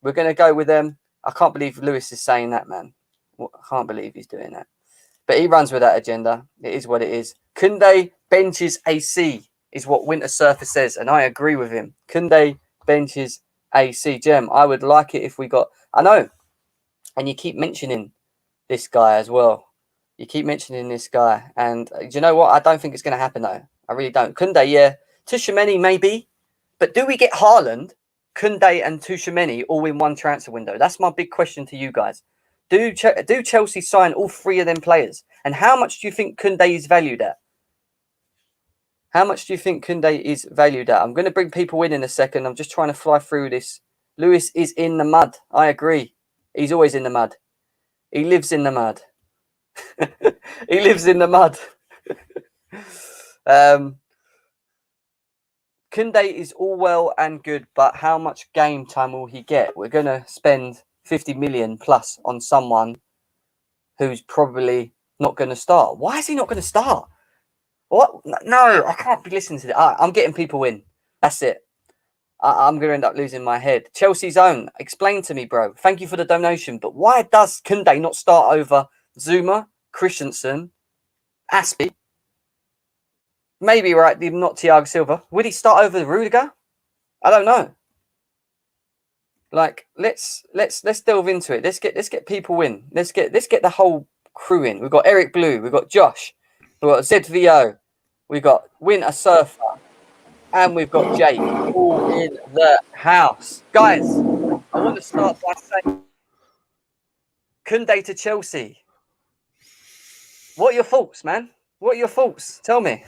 We're gonna go with them. I can't believe Lewis is saying that, man. I can't believe he's doing that. But he runs with that agenda. It is what it is. Kounde benches AC is what Winter Surfer says, and I agree with him. Kounde benches AC. Gem, I would like it if we got... I know. And you keep mentioning this guy as well. You keep mentioning this guy. And do you know what? I don't think it's going to happen, though. I really don't. Kounde, yeah. Tchouaméni, maybe. But do we get Haaland, Kounde, and Tchouaméni all in one transfer window? That's my big question to you guys. Do Chelsea sign all three of them players? And how much do you think Kounde is valued at? How much do you think Kounde is valued at? I'm going to bring people in a second. I'm just trying to fly through this. Lewis is in the mud. I agree. He's always in the mud. He lives in the mud. He lives in the mud. Kounde is all well and good, but how much game time will he get? We're going to spend 50 million plus on someone who's probably not going to start. Why is he not going to start? What? No, I can't be listening to that. I'm getting people in. That's it. I'm going to end up losing my head. Chelsea's own. Explain to me, bro. Thank you for the donation. But why does Kounde not start over Zuma, Christensen, Aspie? Maybe, right, not Thiago Silva. Would he start over Rudiger? I don't know. Like, let's delve into it. Let's get people in. Let's get the whole crew in. We've got Eric Blue. We've got Josh. We've got ZVO. We've got Winter Surfer. And we've got Jake all in the house. Guys, I want to start by saying Kounde to Chelsea. What are your thoughts, man? What are your thoughts? Tell me.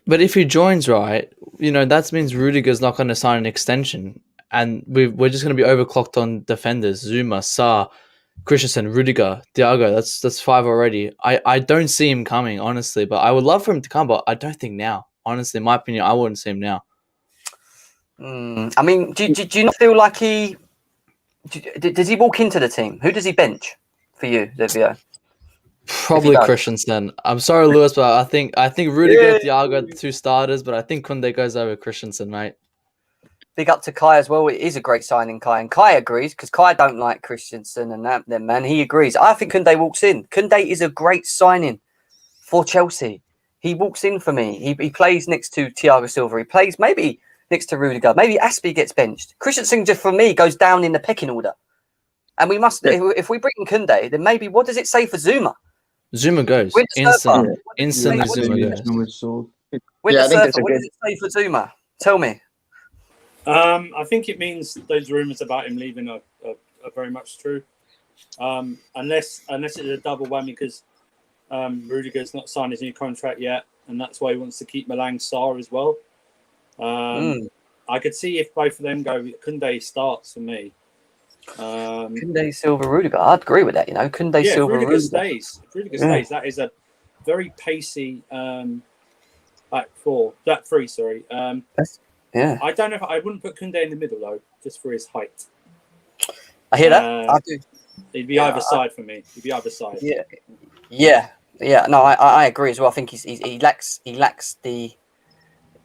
But if he joins, right, you know, that means Rudiger's not going to sign an extension. And we're just going to be overclocked on defenders. Zuma, Sarr, Christensen, Rudiger, Thiago. That's five already. I don't see him coming, honestly. But I would love for him to come, but I don't think now. Honestly, in my opinion, I wouldn't see him now. I mean, do you not feel like does he walk into the team? Who does he bench for you, Zevio? Probably Christensen. I'm sorry, Lewis, but I think Rudiger, Thiago are the two starters, but I think Kounde goes over Christensen, mate. Big up to Kai as well. It is a great signing, Kai. And Kai agrees because Kai don't like Christensen and that, then, man. He agrees. I think Kounde walks in. Kounde is a great signing for Chelsea. He walks in for me. He plays next to Thiago Silva. He plays maybe next to Rudiger. Maybe Aspie gets benched. Christensen, just for me, goes down in the pecking order. And we must, if we bring Kounde, then maybe what does it say for Zuma? Zuma goes. Instantly Zuma goes. Winter Surfer, what does it say for Zuma? Tell me. I think it means those rumours about him leaving are very much true. Unless it's a double whammy because Rudiger's not signed his new contract yet, and that's why he wants to keep Malang Sarr as well. I could see if both of them go, Kounde starts for me. Kounde, Silva, Rudiger. I'd agree with that. Kounde, Silva, Rudiger Rudiger stays. If Rudiger stays, that is a very pacey back three. Sorry. Yeah. I don't know if I wouldn't put Kounde in the middle though, just for his height. I hear that. I do. He'd be either side for me. He'd be either side. Yeah. No, I agree as well. I think he lacks the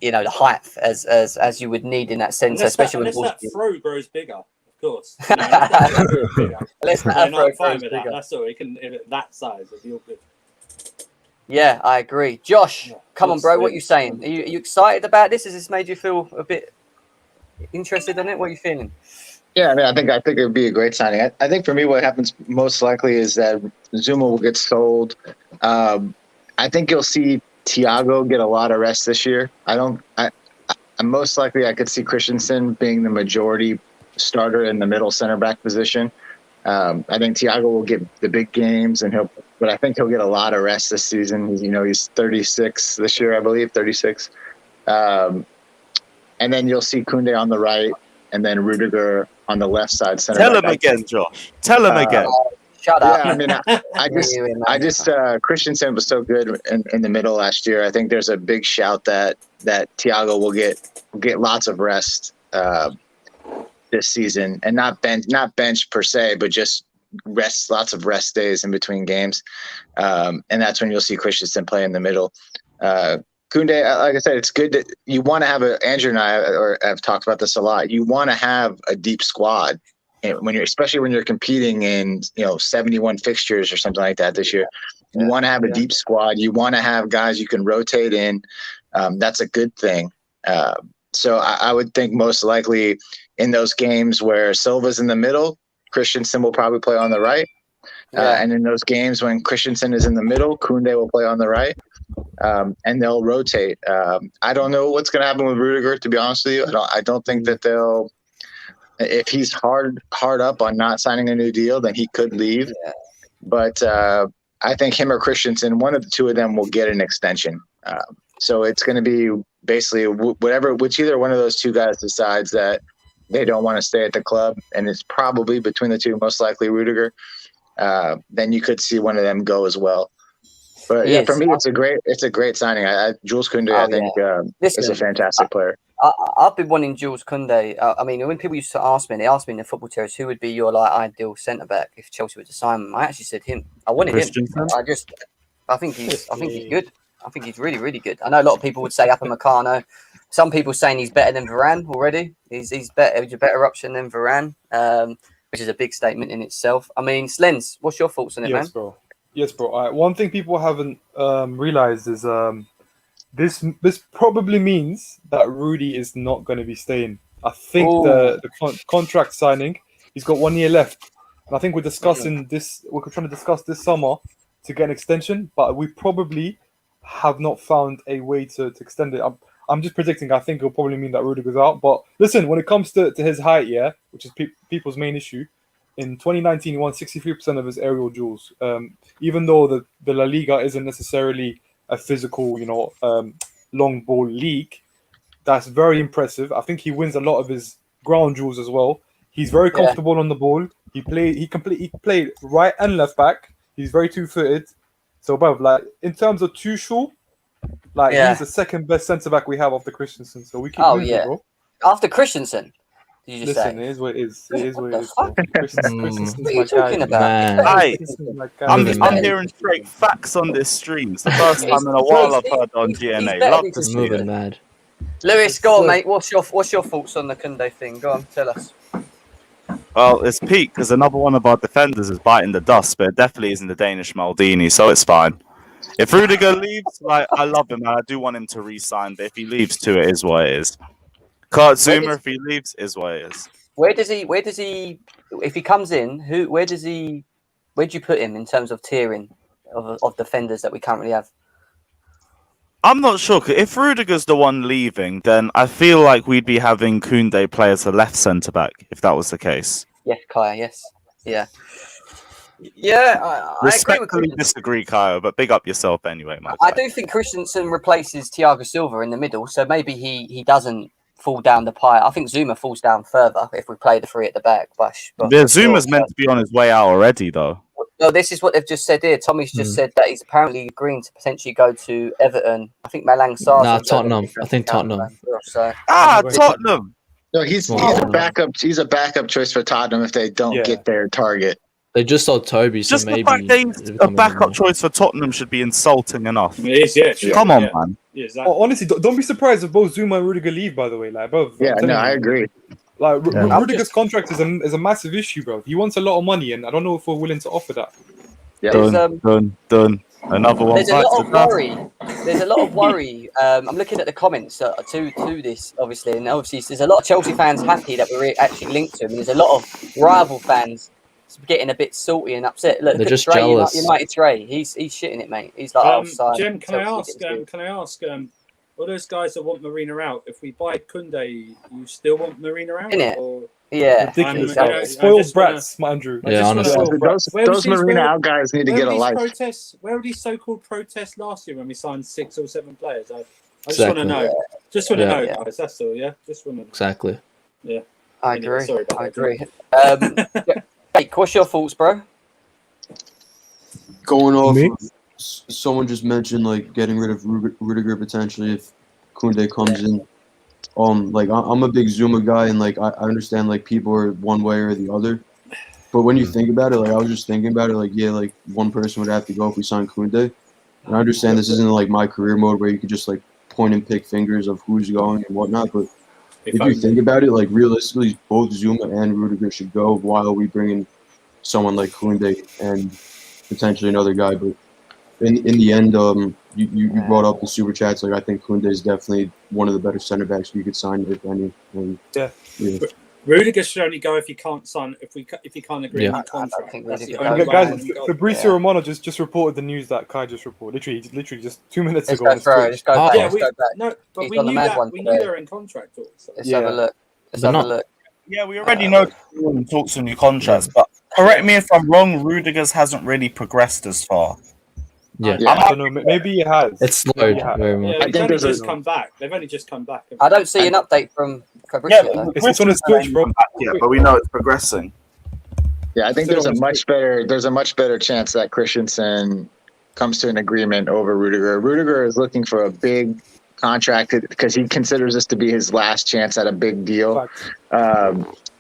the height as you would need in that sense, especially when that throw grows bigger, of course. Unless that throw grows bigger. That's all. He can that size. It'd be all good. Yeah, I agree. Josh, come on, bro. What are you saying? Are you excited about this? Has this made you feel a bit interested in it? What are you feeling? Yeah, I think it would be a great signing. I think for me, what happens most likely is that Zuma will get sold. I think you'll see Thiago get a lot of rest this year. Most likely I could see Christensen being the majority starter in the middle center back position. I think Thiago will get the big games, but I think he'll get a lot of rest this season. He's 36 this year, I believe, 36. And then you'll see Kounde on the right, and then Rudiger on the left side center. Tell him again, Josh. Tell him again. Shut up. Yeah, I mean, I just Christensen was so good in the middle last year. I think there's a big shout that Thiago will get lots of rest this season, and not bench per se, but just lots of rest days in between games. And that's when you'll see Christensen play in the middle. Kounde, like I said, it's good that you want to have Andrew and I have talked about this a lot. You want to have a deep squad. And especially when you're competing in 71 fixtures or something like that this year, you want to have a deep squad. You want to have guys you can rotate in. That's a good thing. So I would think most likely in those games where Silva's in the middle, Christensen will probably play on the right. And in those games when Christensen is in the middle, Kounde will play on the right. And they'll rotate. I don't know what's going to happen with Rudiger, to be honest with you. I don't think that they'll. If he's hard up on not signing a new deal, then he could leave. Yeah. But I think him or Christensen, one of the two of them will get an extension. So it's going to be basically whichever one of those two guys decides that they don't want to stay at the club, and it's probably between the two, most likely Rudiger, then you could see one of them go as well. But for me, it's a great signing. Jules Kounde, I think, is a fantastic player. I've been wanting Jules Kounde. I mean, when people used to ask me in the football terrace, who would be your ideal centre back if Chelsea were to sign him, I actually said him. I wanted him. I think he's good. I think he's really, really good. I know a lot of people would say Upamecano. Some people saying he's better than Varane already. He's better. He's a better option than Varane, which is a big statement in itself. I mean, Slens, what's your thoughts on it, man? Yes, bro. All right. One thing people haven't realized is this probably means that Rudy is not going to be staying. I think the contract signing, he's got 1 year left. And I think we're discussing this. We're trying to discuss this summer to get an extension, but we probably have not found a way to extend it. I'm just predicting. I think it'll probably mean that Rudy goes out. But listen, when it comes to his height, which is people's main issue, in 2019 he won 63% of his aerial duels. Even though the La Liga isn't necessarily a physical, long ball league, that's very impressive. I think he wins a lot of his ground duels as well. He's very comfortable on the ball. He played right and left back. He's very two-footed. So, bruv, in terms of Tuchel, he's the second best centre back we have after Christensen. So we keep moving, bro. After Christensen, did you just say? Listen, it is what it is. It is what it is. Christensen's what are you talking about? I'm hearing straight facts on this stream. It's the first time in a while I've heard on GNA. Love to see it. Mad. Lewis, go on, mate. What's your thoughts on the Kounde thing? Go on, tell us. Well, it's peak because another one of our defenders is biting the dust, but it definitely isn't the Danish Maldini, so it's fine. If Rudiger leaves, I love him and I do want him to re-sign, but if he leaves too, it is what it is. Kurt Zuma, if he leaves, is what it is. Where does he? If he comes in, where do you put him in terms of tiering of defenders that we currently have? I'm not sure. If Rudiger's the one leaving, then I feel like we'd be having Kounde play as a left centre back if that was the case. Yes, Kaya. Yes. Yeah. Yeah, I agree with Respectfully Christensen. disagree, Kyle, but big up yourself anyway, my I guy. do think Christensen replaces Thiago Silva in the middle, so maybe he doesn't fall down the pile. I think Zuma falls down further if we play the three at the back. But Zuma's meant to be on his way out already, though. Well, this is what they've just said here. Tommy's just said that he's apparently agreeing to potentially go to Everton. I think Malang Sarr's Nah, Tottenham. I think Tottenham. So. Tottenham. No, he's a backup. He's a backup choice for Tottenham if they don't get their target. They just sold Toby, so Just maybe the fact that he's a backup choice for Tottenham should be insulting enough. It is, yeah. Come on, man. Yeah, exactly. Honestly, don't be surprised if both Zuma and Rudiger leave. By the way, like both. Yeah, no, I agree. Like Rudiger's contract is a massive issue, bro. He wants a lot of money, and I don't know if we're willing to offer that. Yeah. Done. Another one. There's a lot of worry. There's a lot of worry. I'm looking at the comments to this, obviously, and obviously there's a lot of Chelsea fans happy that we're actually linked to him. And there's a lot of rival fans getting a bit salty and upset. Look, they're at just Dre, jealous. United Dre, he's shitting it, mate. He's like, Jem, can I ask? All those guys that want Marina out, if we buy Kounde, you still want Marina out? Innit? Or? Yeah. Ridiculous. Spoiled brats, Andrew. Yeah, honestly. Those Marina out guys need to get a life. Where were these so-called protests last year when we signed 6 or 7 players? I just want to know. Yeah. Just want to know, guys. That's all. Yeah, just want to know. Exactly. Yeah. I agree. Sorry about I agree. Hey, what's your thoughts, bro? Going off, someone just mentioned like getting rid of Rudiger potentially if Kounde comes in. Like I'm a big Zuma guy, and like I understand like people are one way or the other, but when you think about it, like I was just thinking about it, like like one person would have to go if we sign Kounde. And I understand this isn't like my career mode where you could just like point and pick fingers of who's going and whatnot, but if you think about it, like realistically, both Zuma and Rudiger should go while we bring in someone like Kounde and potentially another guy. But in the end, you brought up the super chats. Like I think Kounde is definitely one of the better center backs we could sign if any. And, yeah. Rudiger should only go if he can't sign if he can't agree on the contract. Guys, Fabrizio Romano just reported the news that Kai just reported. Literally just 2 minutes ago. Let's go back. No, but we knew that. We knew they were in contract talks. So. Let's have a look. Let's have a look. Yeah, we already know everyone talks on new contracts, but correct me if I'm wrong. Rudiger's hasn't really progressed as far. Yeah, I don't know. Maybe it has. It's slowed very much. Yeah, they've only just come back. I don't see an update from Fabrizio. Yeah, it's on his Twitch, bro. Yeah, but we know it's progressing. Yeah, I think there's a much better chance that Christensen comes to an agreement over Rudiger. Rudiger is looking for a big contract because he considers this to be his last chance at a big deal.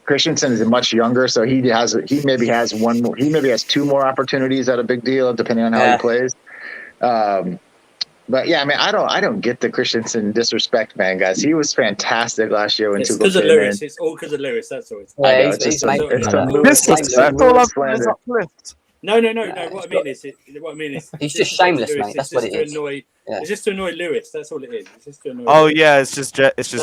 Christensen is much younger, so he maybe has 2 more opportunities at a big deal, depending on how he plays. But yeah, I mean, I don't get the Christensen disrespect, man, guys. He was fantastic last year when it's because of Lewis. It's all because of Lewis. That's all. No. What I mean is, he's just shameless, mate. That's what it is. It's just to annoy Lewis. That's all it is. It's just to annoy. Oh yeah, it's just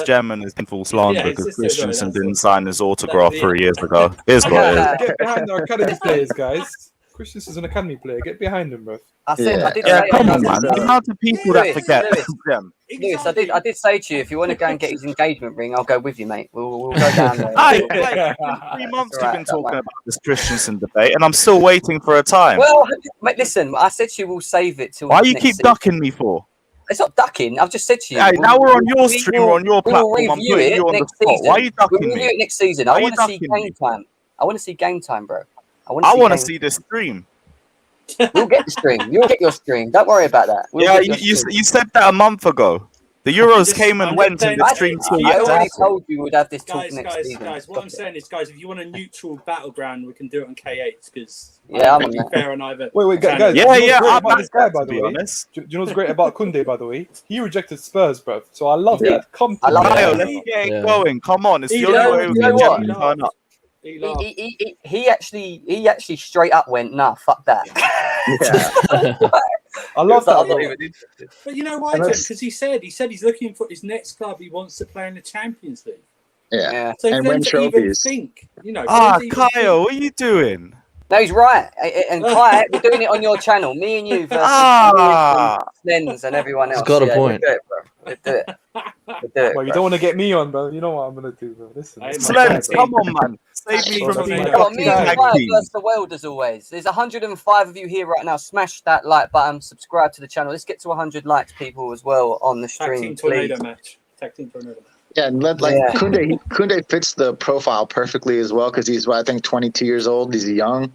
Gem and his full slander because Christensen didn't sign his autograph 3 years ago. Here's what it is. Get behind our academy players, guys. Christensen's an academy player. Get behind him, bro. I did come on, man. The amount of people that forget them. Lewis, I did say to you, if you want to go and get his engagement ring, I'll go with you, mate. We'll go down there. Like 3 months you've been talking about this Christensen debate, and I'm still waiting for a time. Well, mate, listen, I said to you we'll save it till. Why you keep ducking me for? It's not ducking. I've just said to you. Hey, now we're on your stream, we're on your platform. I'm putting you on the spot. Why are you ducking me? We'll review it next season. I want to see game time. I want to see game time, bro. I want to see this stream. We'll get the stream. You'll get your stream. Don't worry about that. You said that a month ago. The Euros came and went, and the stream still yet. I already told you we'd have this talk next season. Guys, what I'm saying is, guys, if you want a neutral battleground, we can do it on K8 because I'm on that. fair on either. Wait, guys. I'm this guy, by the way. Do you know what's great about Kounde, by the way? He rejected Spurs, bro. So I love that. I love it. Let's get it going. Come on, it's the only way we can turn up. He actually straight up went, nah, fuck that. I love that. But you know why? Because he said he's looking for his next club. He wants to play in the Champions League. Yeah. So and win trophies. Kyle, what are you doing? No, he's right. And Kai, we're doing it on your channel. Me and you versus Lens and everyone else. He's got a point. We'll do it. We'll do it, Well, you bro. don't want to get me on, bro. You know what I'm gonna do, bro. Listen. Hey, it's my Slens, guy, come on, man. Save me from being Tornado. Come on, me and tag Fire team. versus the world as always. There's 105 of you here right now. Smash that like button, subscribe to the channel. Let's get to 100 likes, people, as well on the Tag team stream, tornado please. match. Tag team tornado match. Yeah, and Kounde fits the profile perfectly as well because he's I think 22 years old. He's young,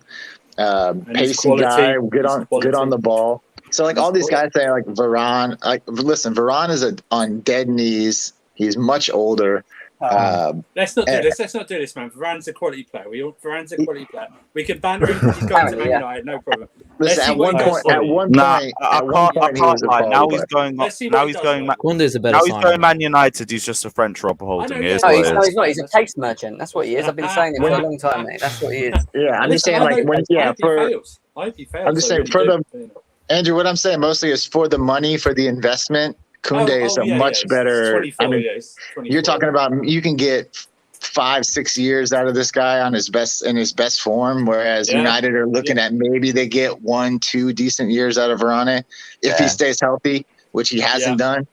he's pacey quality. guy, good He's on quality. the ball. So like He's all these quality. guys say like Varane, like listen, Varane is on dead knees. He's much older. Let's not do this. Let's not do this, man. Varane's a quality player. Varane's a quality player. We can banter him because he's going to Man United. No problem. Listen, at one point, Nah, I he was can't a lie. Now quality he's player. going. Let's see Now what he's he going. does, Kounde is a better Now he's signing. going Man United. He's just a French Rob Holding. It is No, what he's it not. is. He's not. He's a taste merchant. That's what he is. I've been saying it for a long time, mate. That's what he is. Yeah, I'm just Listen, saying, like, when, I hope he fails. I hope he fails. I'm just saying, for the Andrew, what I'm saying mostly is for the money, for the investment. Kounde is a much better. 24, I mean, you're talking about you can get 5-6 years out of this guy on his best form, whereas United are looking at maybe they get 1-2 decent years out of Varane if he stays healthy, which he hasn't done.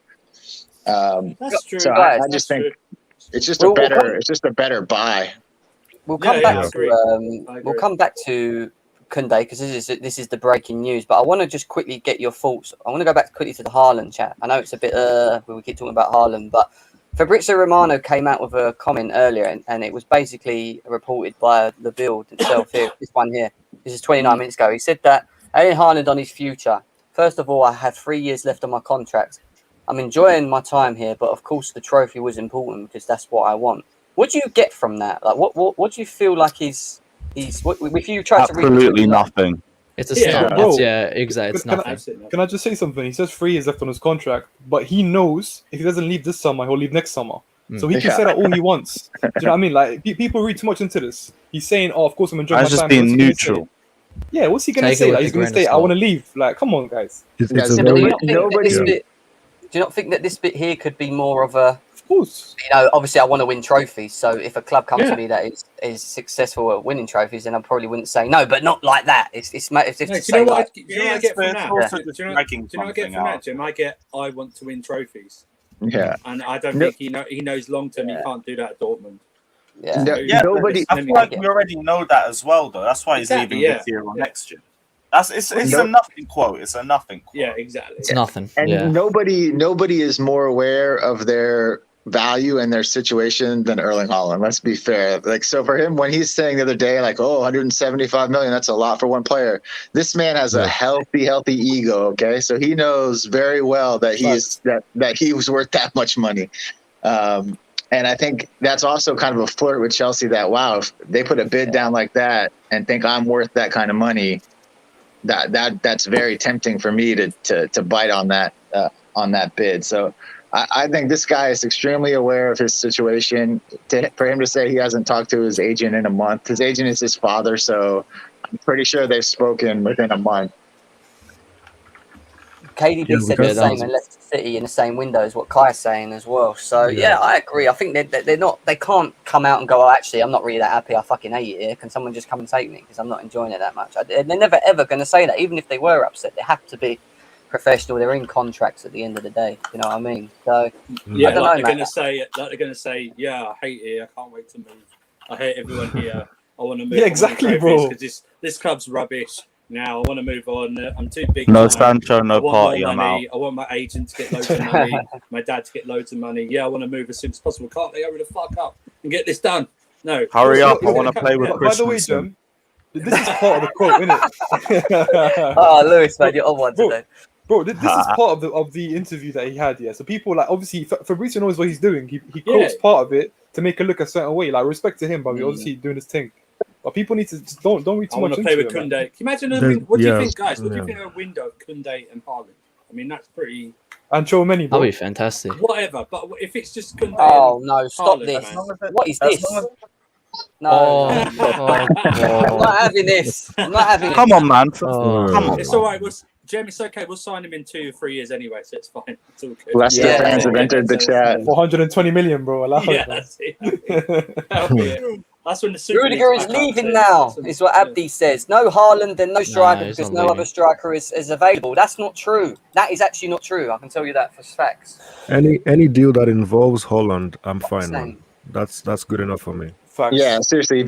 That's true. So I just think it's just a better buy. We'll come back to we'll come back to Kounde because this is the breaking news. But I want to just quickly get your thoughts. I want to go back quickly to the Haaland chat. I know it's a bit we keep talking about Haaland, but Fabrizio Romano came out with a comment earlier, and it was basically reported by the Build itself. Here, this one here. This is 29 minutes ago. He said that Erling Haaland on his future. First of all, I have 3 years left on my contract. I'm enjoying my time here, but of course the trophy was important because that's what I want. What do you get from that? Like, what do you feel like he's if you try to read absolutely nothing. It's a stunt. bro. Exactly. It's nothing. Can I just say something? He says 3 years left on his contract, but he knows if he doesn't leave this summer, he'll leave next summer. So he can say that all he wants. Do you know what I mean? Like people read too much into this. He's saying, "Oh, of course I'm enjoying my just time." being neutral. Yeah, what's he gonna say? Like, he's gonna say, "I want to leave." Like, come on, guys. Do you not think that this bit here could be more of a? Of course. You know, obviously, I want to win trophies. So if a club comes to me that is successful at winning trophies, then I probably wouldn't say no. But not like that. It's if do you know what I get from that? Do you know what I get from that, Jim? I want to win trophies. Yeah, and I don't think he knows long term he can't do that at Dortmund. Yeah, I feel like we already know that as well, though. That's why he's leaving this year or next year. It's a nothing quote. It's a nothing quote. Yeah, exactly. It's nothing. And nobody is more aware of their value and their situation than Erling Haaland. Let's be fair. Like, so for him, when he's saying the other day, like, 175 million, that's a lot for one player. This man has a healthy ego. Okay. So he knows very well that he was worth that much money. And I think that's also kind of a flirt with Chelsea that, wow, if they put a bid down like that and think I'm worth that kind of money, that's very tempting for me to bite on that bid. So I think this guy is extremely aware of his situation. For him to say he hasn't talked to his agent in a month, his agent is his father, so I'm pretty sure they've spoken within a month. KDB said the same and left City in the same window as what Kai's saying as well. So I agree. I think they can't come out and go, "Oh, actually, I'm not really that happy. I fucking hate it here. Can someone just come and take me because I'm not enjoying it that much?" They're never ever going to say that. Even if they were upset, they have to be professional. They're in contracts at the end of the day. You know what I mean? So yeah, they're going to say, "Yeah, I hate it. I can't wait to move. I hate everyone here. I want to move." Yeah, exactly, bro. Because this club's rubbish. Now I want to move on. I'm too big. No Sancho, no party. I'm out. I want my agent to get loads of money. My dad to get loads of money. Yeah, I want to move as soon as possible. Can't they hurry the fuck up and get this done? No. Hurry up! I want to play with By the way, Jim, this is part of the quote, isn't it? Oh, Lewis, man, you're on one today. Bro, this is part of the interview that he had. Yeah, so people like obviously Fabrizio knows what he's doing. He quotes part of it to make it look a certain way. Like, respect to him, but we're obviously doing his thing. But people need to just don't read too much into it. I want to play with Kounde. Can you imagine what do you think, guys? What do you think of a window of Kounde and Haaland? I mean, that's pretty. And Chouameni, bro. That'd be fantastic. Whatever, but if it's just Kounde. Oh no! Stop Haaland, this! Man. What is this? No, I'm not having this. I'm not having it. Come on, man. Come on. It's all right. Jim, it's okay. We'll sign him in 2 or 3 years anyway, so it's fine. It's all good. Leicester fans have entered the chat. 420 million, bro. Yeah, that's it. That's when the Super Rudiger League's is back up, leaving so now, that's when- is what Abdi says. No Haaland, then no striker he's because not no leaving. other striker is available. That's not true. That is actually not true. I can tell you that for facts. Any deal that involves Holland, I'm fine, Same. man. That's good enough for me. Facts. Yeah, seriously. If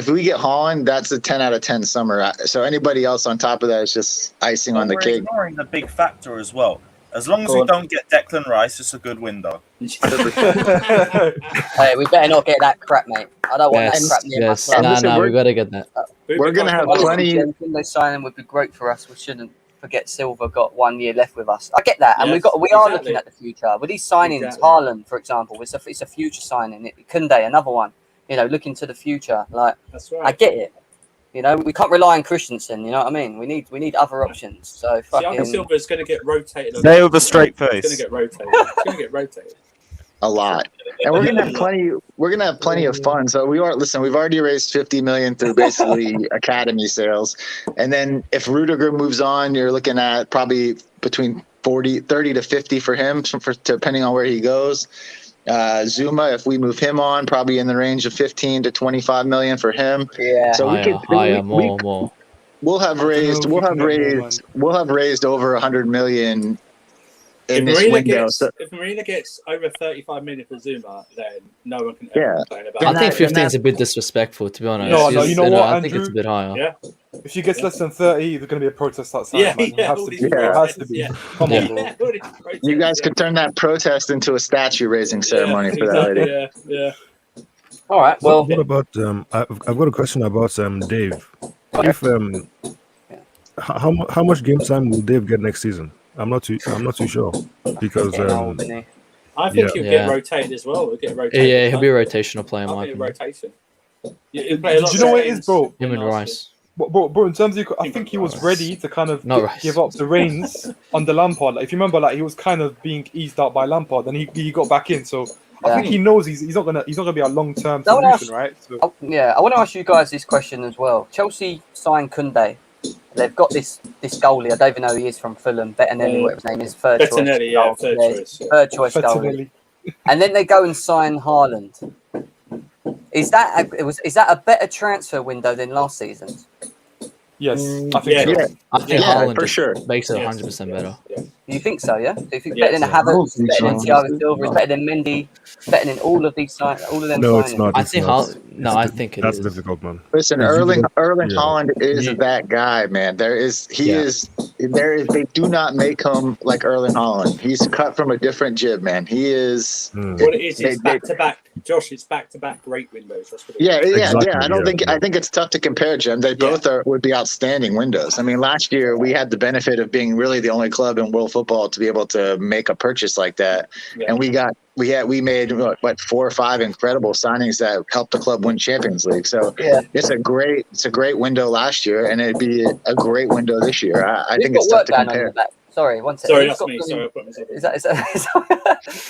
we get Haaland, that's a 10 out of 10 summer. So anybody else on top of that is just icing on the We're cake. ignoring the big factor as well. As long as Go we on. don't get Declan Rice, it's a good window. Hey, we better not get that crap, mate. I don't want that Yes, crap near my yes. son. And listen, Nah, we're- we gotta get that. We're gonna have Honestly, plenty. Jen, Kounde signing would be great for us. We shouldn't forget Silva got 1 year left with us. I get that, and Yes, we are exactly. looking at the future with these signings. Exactly. Haaland, for example, it's a future signing. Kounde, another one. You know, looking to the future. Like, That's right. I get it. You know, we can't rely on Christensen. You know what I mean? We need other options. So See, I think fucking. Silva's going to get rotated. Say it with a straight It's going face. to get rotated. It's going to get rotated. A lot, and we're gonna have plenty. We're gonna have plenty of fun. So we've already raised 50 million through basically academy sales, and then if Rudiger moves on, you're looking at probably between 30 to 50 for him, depending on where he goes. Zuma, if we move him on, probably in the range of 15 to 25 million for him. Yeah. So Higher, more. We'll have I don't know raised. if we can get more, We'll have raised over 100 million in If this window. Marina gets over 35 million for Zuma, then no one can Yeah. ever complain about I it. think 15 is a bit disrespectful, to be honest. No, you know what, I think it's Andrew? a bit higher. Yeah. If she gets less than 30, there's going to be a protest outside. Yeah, man. It has all to these be. It has to protests, be. yeah. Come Yeah. on, bro. Yeah, all these protests, You guys yeah. could turn that protest into a statue raising ceremony for that exactly, lady. yeah. All right. Well, What about I've got a question about Dave. If how much game time will Dave get next season? I'm not too sure because getting old, isn't he? I think Yeah. he'll Yeah. get rotated as well. He'll get rotated. Yeah, he'll be a rotational player, in I my think opinion. rotation. He'll play a lot Do you know of what it games is, bro? Him than and last Rice. Bro, in terms of, I think he was ready to kind of Not Rice. give up the reins under Lampard. Like, if you remember, like he was kind of being eased out by Lampard, then he got back in. So I Yeah. think he knows he's not gonna be a long term No one else- solution, right? So, I want to ask you guys this question as well. Chelsea signed Kounde. They've got this goalie. I don't even know who he is from Fulham. Bettinelli, whatever his name is. Third Bettinelli, yeah, choice. third Yeah, choice. Third choice goalie. Bettinelli. And then they go and sign Haaland. Is that a better transfer window than last season's? Yes, I think Yeah. so. Yeah. I think Yeah, Haaland for just sure. makes it Yes. 100% better. Yes. You think so? Yeah. Do you think Yes. better than I don't Havertz, think better than so. Thiago Silva, is better than Mendy, better than all of these all of them? No, it's signings? not. I It's think not. I think it That's is. difficult, man. Listen, Because you Erling got- yeah. Haaland is You- that guy, man. They do not make him like Erling Haaland. He's cut from a different jib, man. He is. What it is, They- it's back to back. Josh, it's back to back great windows. That's what it is. Yeah. Exactly, I don't yeah, think. yeah. I think it's tough to compare, Jim. They both would be outstanding windows. I mean, last year we had the benefit of being really the only club in world football to be able to make a purchase like that, Yeah. and we made what 4 or 5 incredible signings that helped the club win Champions League. So Yeah. it's a great window last year, and it'd be a great window this year. I We've think got it's tough work to going on in compare. the back. Sorry, one second. Sorry, We've that's got me. some- Sorry, I put myself in. Is that it's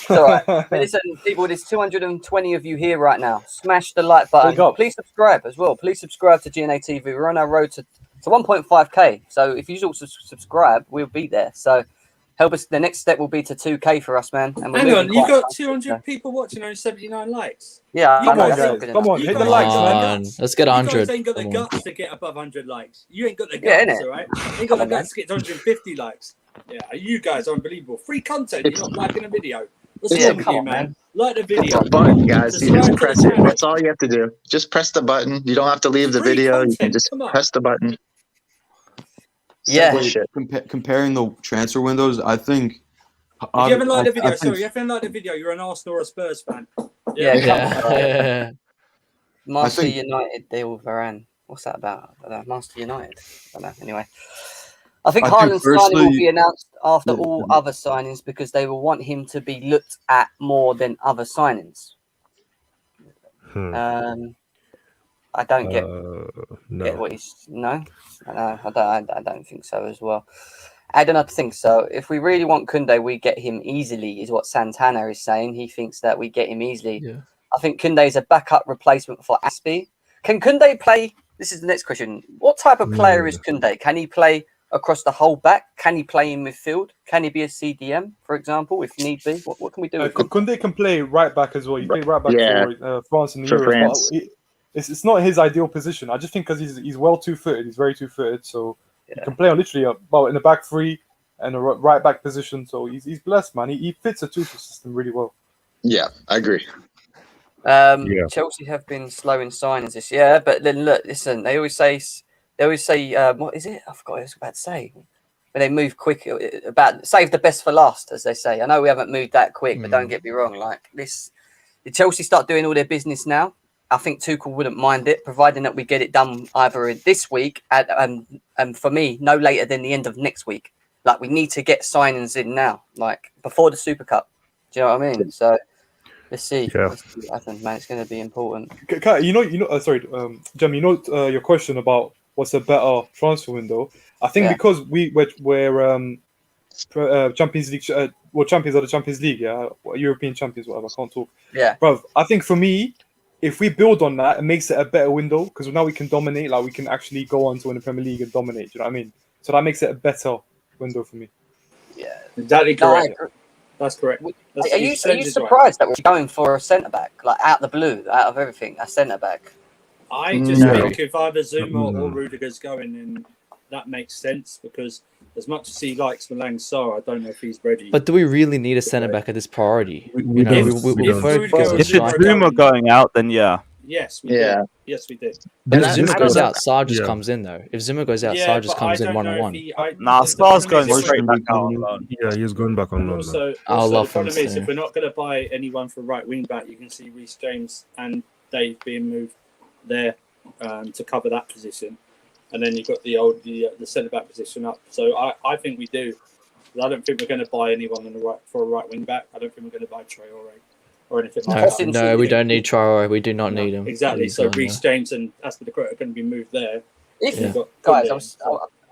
all right. But listen, people, there's 220 of you here right now. Smash the like button. Big up. Please subscribe as well. Please subscribe to GNA TV. We're on our road to 1.5k. So if you all subscribe, we'll be there. So help us. The next step will be to 2k for us, man. And we're Hang moving on, you've quite got fast. 200 people watching, only 79 likes. Yeah, You I know guys- that's not good Come enough. on, You hit the guys likes, ain't got man. the guts. Let's get You 100. guys ain't got the Come on. guts to get above 100 likes. You ain't got the Yeah, guts, innit? all right? You ain't got the Come on, guts to get to 150 likes. Yeah, you guys are unbelievable. Free content, you're not liking a video. What's Yeah, wrong with come you, on, man? man. Like the It's video. a button, guys. You just Subscribe to press the it. channel. That's all you have to do. Just press the button. You don't have to leave the Free video. You can content, just come on. press the button. Yeah. Simple shit. Comparing the transfer windows, I think. If you haven't liked the I video, think- sorry, if you haven't liked the video, you're an Arsenal or a Spurs fan. Yeah, Yeah. Master think- United deal with Varane. What's that about? I don't know. Master United. I don't know. Anyway, I think I think Haaland's signing will firstly- be announced after Yeah. all other signings because they will want him to be looked at more than other signings. I don't get No. what he's no. I don't think so as well. I don't think so. If we really want Kounde, we get him easily, is what Santana is saying. He thinks that we get him easily. Yeah. I think Kounde is a backup replacement for Aspie. Can Kounde play? This is the next question. What type of player is Kounde? Can he play across the whole back? Can he play in midfield? Can he be a CDM, for example, if need be? What can we do with Kounde? Kounde can play right back as well. You play right back Yeah. for France in the For Euros. France. But it's not his ideal position. I just think because he's well two-footed, he's very two-footed, so he can play on literally in the back three and a right back position. So he's blessed, man. He fits a Tuchel system really well. Yeah, I agree. Chelsea have been slow in signings this year, but then look, listen, they always say, what is it? I forgot what I was about to say. When they move quick, about save the best for last, as they say. I know we haven't moved that quick, but don't get me wrong. Like this, the Chelsea start doing all their business now. I think Tuchel wouldn't mind it, providing that we get it done either this week and for me, no later than the end of next week. Like we need to get signings in now, like before the Super Cup. Do you know what I mean? So let's see. Yeah. Let's see what happens, man. It's going to be important. Sorry, Jem, your question about what's a better transfer window. I think because we're Champions League, champions of the Champions League, European champions, whatever. I can't talk. Yeah, bro. I think for me, if we build on that, it makes it a better window because now we can dominate. Like we can actually go on to win the Premier League and dominate. Do you know what I mean? So that makes it a better window for me. Yeah, exactly correct. That's correct. Are you surprised that we're going for a centre back, like out the blue, out of everything, a centre back? I just think if either Zuma or Rudiger's going, then that makes sense because as much as he likes Malang Sarr, I don't know if he's ready. But do we really need a centre back at this priority? If Zuma going out, then yeah. Yes, we do. Yes, we do. But if Zuma goes out, Sarr just comes in though. If Zuma goes out, Sarr just comes in 1-on-1. Sarr's going straight back out on loan. Yeah, he's going back on loan. Also, the problem is if we're not going to buy anyone for right wing back, you can see Reece James and Dave being moved there to cover that position, and then you've got the centre back position up. So I think we do. I don't think we're going to buy anyone for a right wing back. I don't think we're going to buy Traore or anything like that. No, we don't need Traore. We do not need him. Exactly. So Reece James and Aspilicueta are going to be moved there. Guys,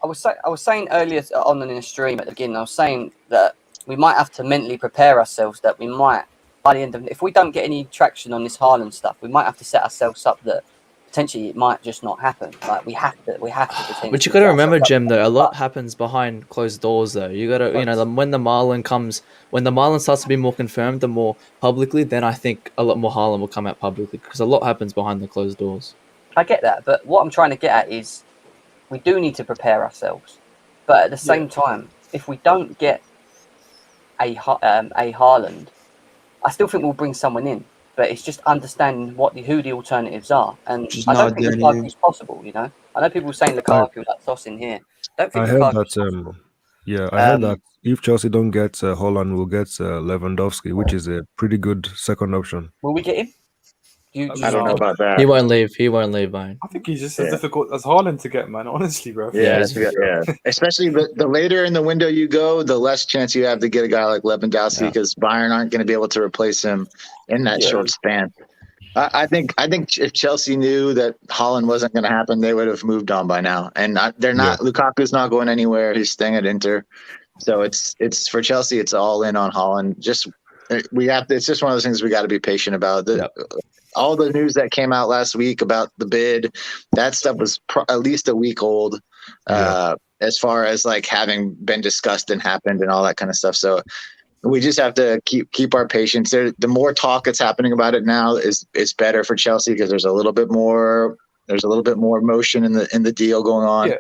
I was saying earlier on in the stream at the beginning, I was saying that we might have to mentally prepare ourselves that we might, by the end of, if we don't get any traction on this Haaland stuff, we might have to set ourselves up that potentially it might just not happen. Like we have to. But you got to remember, Jim, though, a lot happens behind closed doors, though. You got to, when the Marlon starts to be more confirmed and more publicly, then I think a lot more Haaland will come out publicly because a lot happens behind the closed doors. I get that, but what I'm trying to get at is we do need to prepare ourselves. But at the same time, if we don't get a Haaland, I still think we'll bring someone in. But it's just understanding who the alternatives are, and I don't think Lukaku's possible. I know people saying Lukaku like tossing here. Don't think I heard that. I heard that if Chelsea don't get Haaland, we'll get Lewandowski, which is a pretty good second option. Will we get him? I don't know about that. He won't leave, man. I think he's just as difficult as Haaland to get, man. Honestly, bro. Yeah. Especially the later in the window you go, the less chance you have to get a guy like Lewandowski because Bayern aren't going to be able to replace him in that short span. I think if Chelsea knew that Haaland wasn't going to happen, they would have moved on by now. And they're not. Lukaku's not going anywhere. He's staying at Inter. So it's for Chelsea. It's all in on Haaland. It's just one of those things we got to be patient about. All the news that came out last week about the bid, that stuff was at least a week old, as far as like having been discussed and happened and all that kind of stuff. So we just have to keep our patience. The more talk that's happening about it now is better for Chelsea because there's a little bit more motion in the deal going on. Yeah.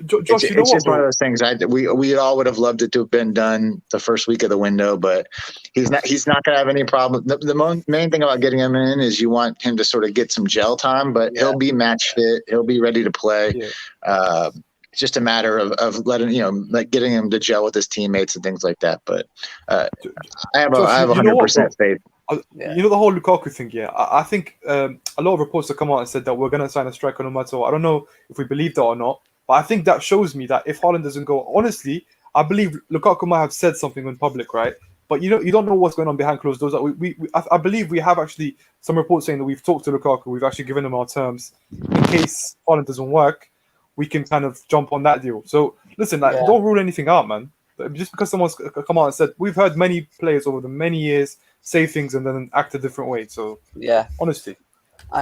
Josh, it's just one of those things. We all would have loved it to have been done the first week of the window, but he's not going to have any problem. The main thing about getting him in is you want him to sort of get some gel time, but he'll be match fit. He'll be ready to play. Yeah. It's just a matter of letting getting him to gel with his teammates and things like that. But I have 100% faith. The whole Lukaku thing, I think a lot of reports have come out and said that we're going to sign a striker no matter what. I don't know if we believe that or not, but I think that shows me that if Haaland doesn't go, honestly, I believe Lukaku might have said something in public, right? But you don't know what's going on behind closed doors. I believe we have actually some reports saying that we've talked to Lukaku, we've actually given him our terms. In case Haaland doesn't work, we can kind of jump on that deal. So listen, don't rule anything out, man. Just because someone's come out and said, we've heard many players over the many years say things and then act a different way. So honestly,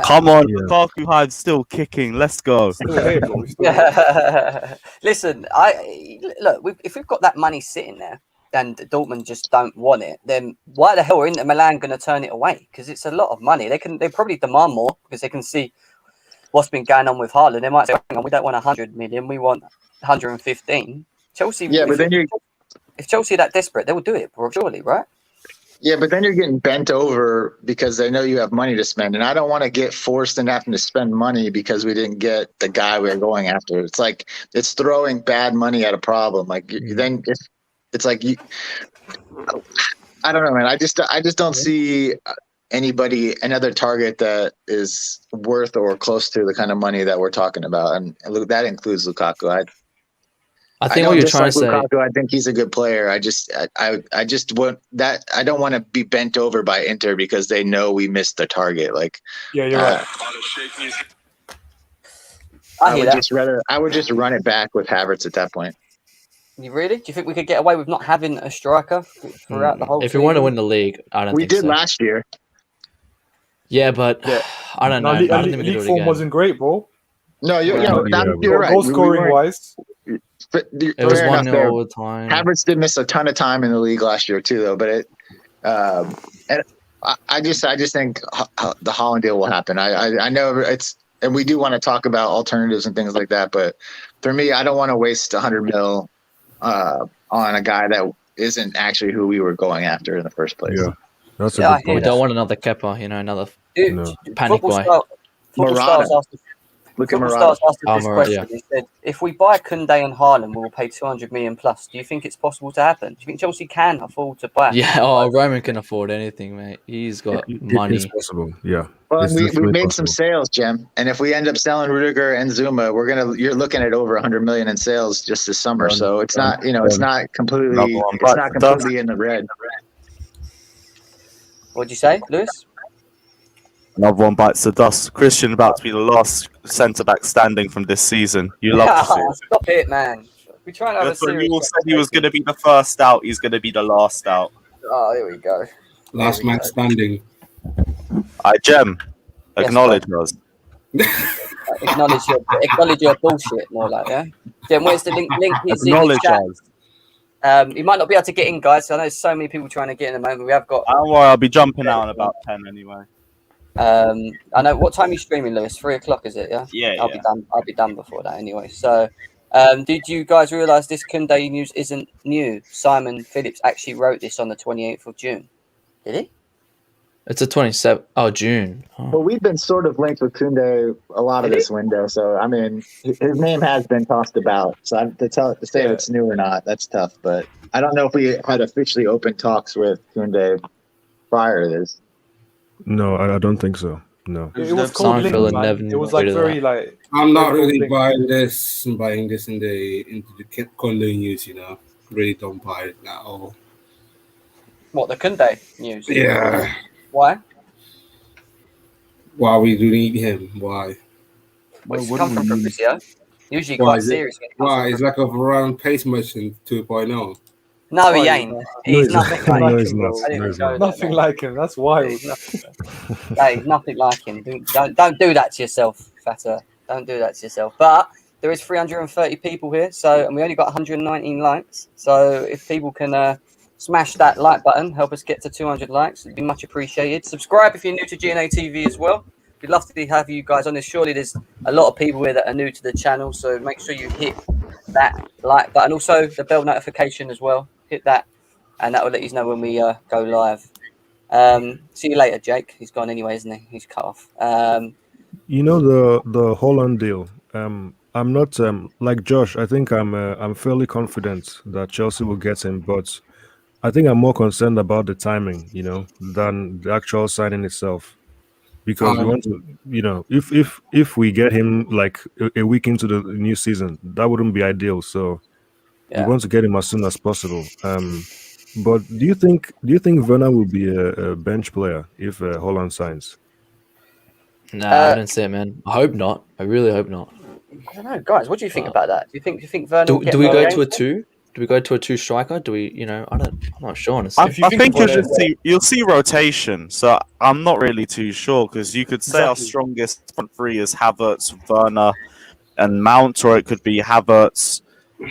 come on, Lukaku hide's still kicking. Let's go. Listen, if we've got that money sitting there, and Dortmund just don't want it, then why the hell are Inter Milan going to turn it away? Because it's a lot of money. They probably demand more because they can see what's been going on with Haaland. They might say, hang on, we don't want 100 million, we want 115. Chelsea, if Chelsea are that desperate, they will do it, surely, right? Yeah, but then you're getting bent over because they know you have money to spend, and I don't want to get forced into having to spend money because we didn't get the guy we were going after. It's like it's throwing bad money at a problem. Like then it's like you. I don't know, man. I just don't see another target that is worth or close to the kind of money that we're talking about, and that includes Lukaku. I think what you're trying to say. Lukaku, I think he's a good player. I just want that. I don't want to be bent over by Inter because they know we missed the target. Like, yeah, you're right. I would just run it back with Havertz at that point. You really? Do you think we could get away with not having a striker throughout the whole? If we want to win the league, I don't. We did last year. Yeah, but I don't know. I don't think we league form wasn't great, bro. No, you're right. Goal scoring wise. It was 1-0 all the time. Havertz did miss a ton of time in the league last year too, though. But and I just think the Haaland deal will happen. I know and we do want to talk about alternatives and things like that. But for me, I don't want to waste 100 mil on a guy that isn't actually who we were going after in the first place. Yeah, that's a good point. We don't want another Kepa, another panic buy. Look at Football Stars asked us this question. He said, if we buy Kounde and Haaland, we'll pay 200 million plus. Do you think it's possible to happen? Do you think Chelsea can afford to buy? Yeah, Roman can afford anything, mate. He's got money. It's possible, yeah. Well, we made some sales, Jim. And if we end up selling Rudiger and Zuma, you're looking at over 100 million in sales just this summer. So it's not, it's not completely in the red. What'd you say, Lewis? Another one bites the dust. Christian about to be the last centre-back standing from this season. You love to see it. Stop it, man. We try to have a serious... You all said he was going to be the first out. He's going to be the last out. Oh, here we go. Last man standing. Jem, acknowledge us. Acknowledge your bullshit, more like, yeah? Jem, where's the link? Acknowledge us. You might not be able to get in, guys. I know there's so many people trying to get in at the moment. We have got... Don't worry, I'll be jumping out in about 10 anyway. I know. What time are you streaming, Lewis? 3:00, is it? Yeah. Yeah. I'll be done before that anyway. So, did you guys realise this Kounde news isn't new? Simon Phillips actually wrote this on the 28th of June. Did he? It's the 27th. Oh, June. Oh. Well, we've been sort of linked with Kounde a lot of this window, so I mean, his name has been tossed about. So to say if it's new or not, that's tough. But I don't know if we had officially open talks with Kounde prior to this. No, I don't think so. No. It was called Link, man. It was like very like. I'm not really buying this into the Kounde news. Really don't buy it at all. What, the Kounde news? Yeah. Why? Why we do need him? Why? Well, it's come from Fabrizio. Usually quite serious. Why? It's like a around pace machine 2.0. No, he ain't. He's nothing like him. Nothing like him. That's wild. He's nothing like him. Don't do that to yourself, Fatter. Don't do that to yourself. But there is 330 people here, and we only got 119 likes. So if people can smash that like button, help us get to 200 likes, it'd be much appreciated. Subscribe if you're new to GNA TV as well. We'd love to have you guys on this. Surely there's a lot of people here that are new to the channel, so make sure you hit that like button. Also, the bell notification as well. Hit that, and that will let you know when we go live. See you later, Jake. He's gone anyway, isn't he? He's cut off. The Haaland deal. I'm not like Josh. I think I'm fairly confident that Chelsea will get him, but I think I'm more concerned about the timing, than the actual signing itself. Because we want to, if we get him like a week into the new season, that wouldn't be ideal. So. Yeah. We want to get him as soon as possible. But do you think Werner will be a bench player if Haaland signs? Nah, I don't see it, man. I hope not. I really hope not. I don't know, guys. What do you think about that? Do you think Werner? Do we go to a 2? Do we go to a 2 striker? Do we? I'm not sure. Honestly, I think you'll see rotation. So I'm not really too sure because you could say our strongest front three is Havertz, Werner, and Mount, or it could be Havertz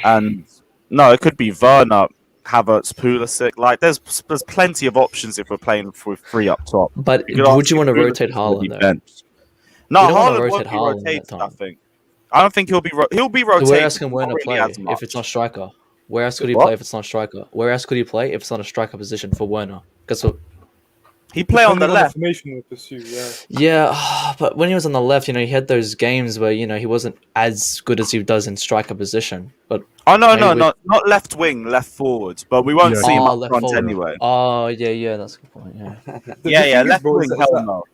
and. No, it could be Werner, Havertz, Pulisic. Like, there's plenty of options if we're playing with 3 up top. But You could would ask you if want to Pulisic rotate will Haaland be though? benched. No, You don't want to Haaland rotate won't be Haaland that rotated, I time. think. I don't think he'll be rotated. So where else can Werner not really play as much. if it's not striker? Where else could he What? play if it's not striker? Where else could he play if it's not a striker position for Werner? Because He play on the Depending left. formation we pursue, yeah. yeah, but when he was on the left, he had those games where he wasn't as good as he does in striker position. But Oh no, maybe not left wing, left forward. But we won't Yeah. see him up left front forward. anyway. Oh yeah, that's a good point. Yeah, The Yeah, thing is, left bro, is wing, that- hell no.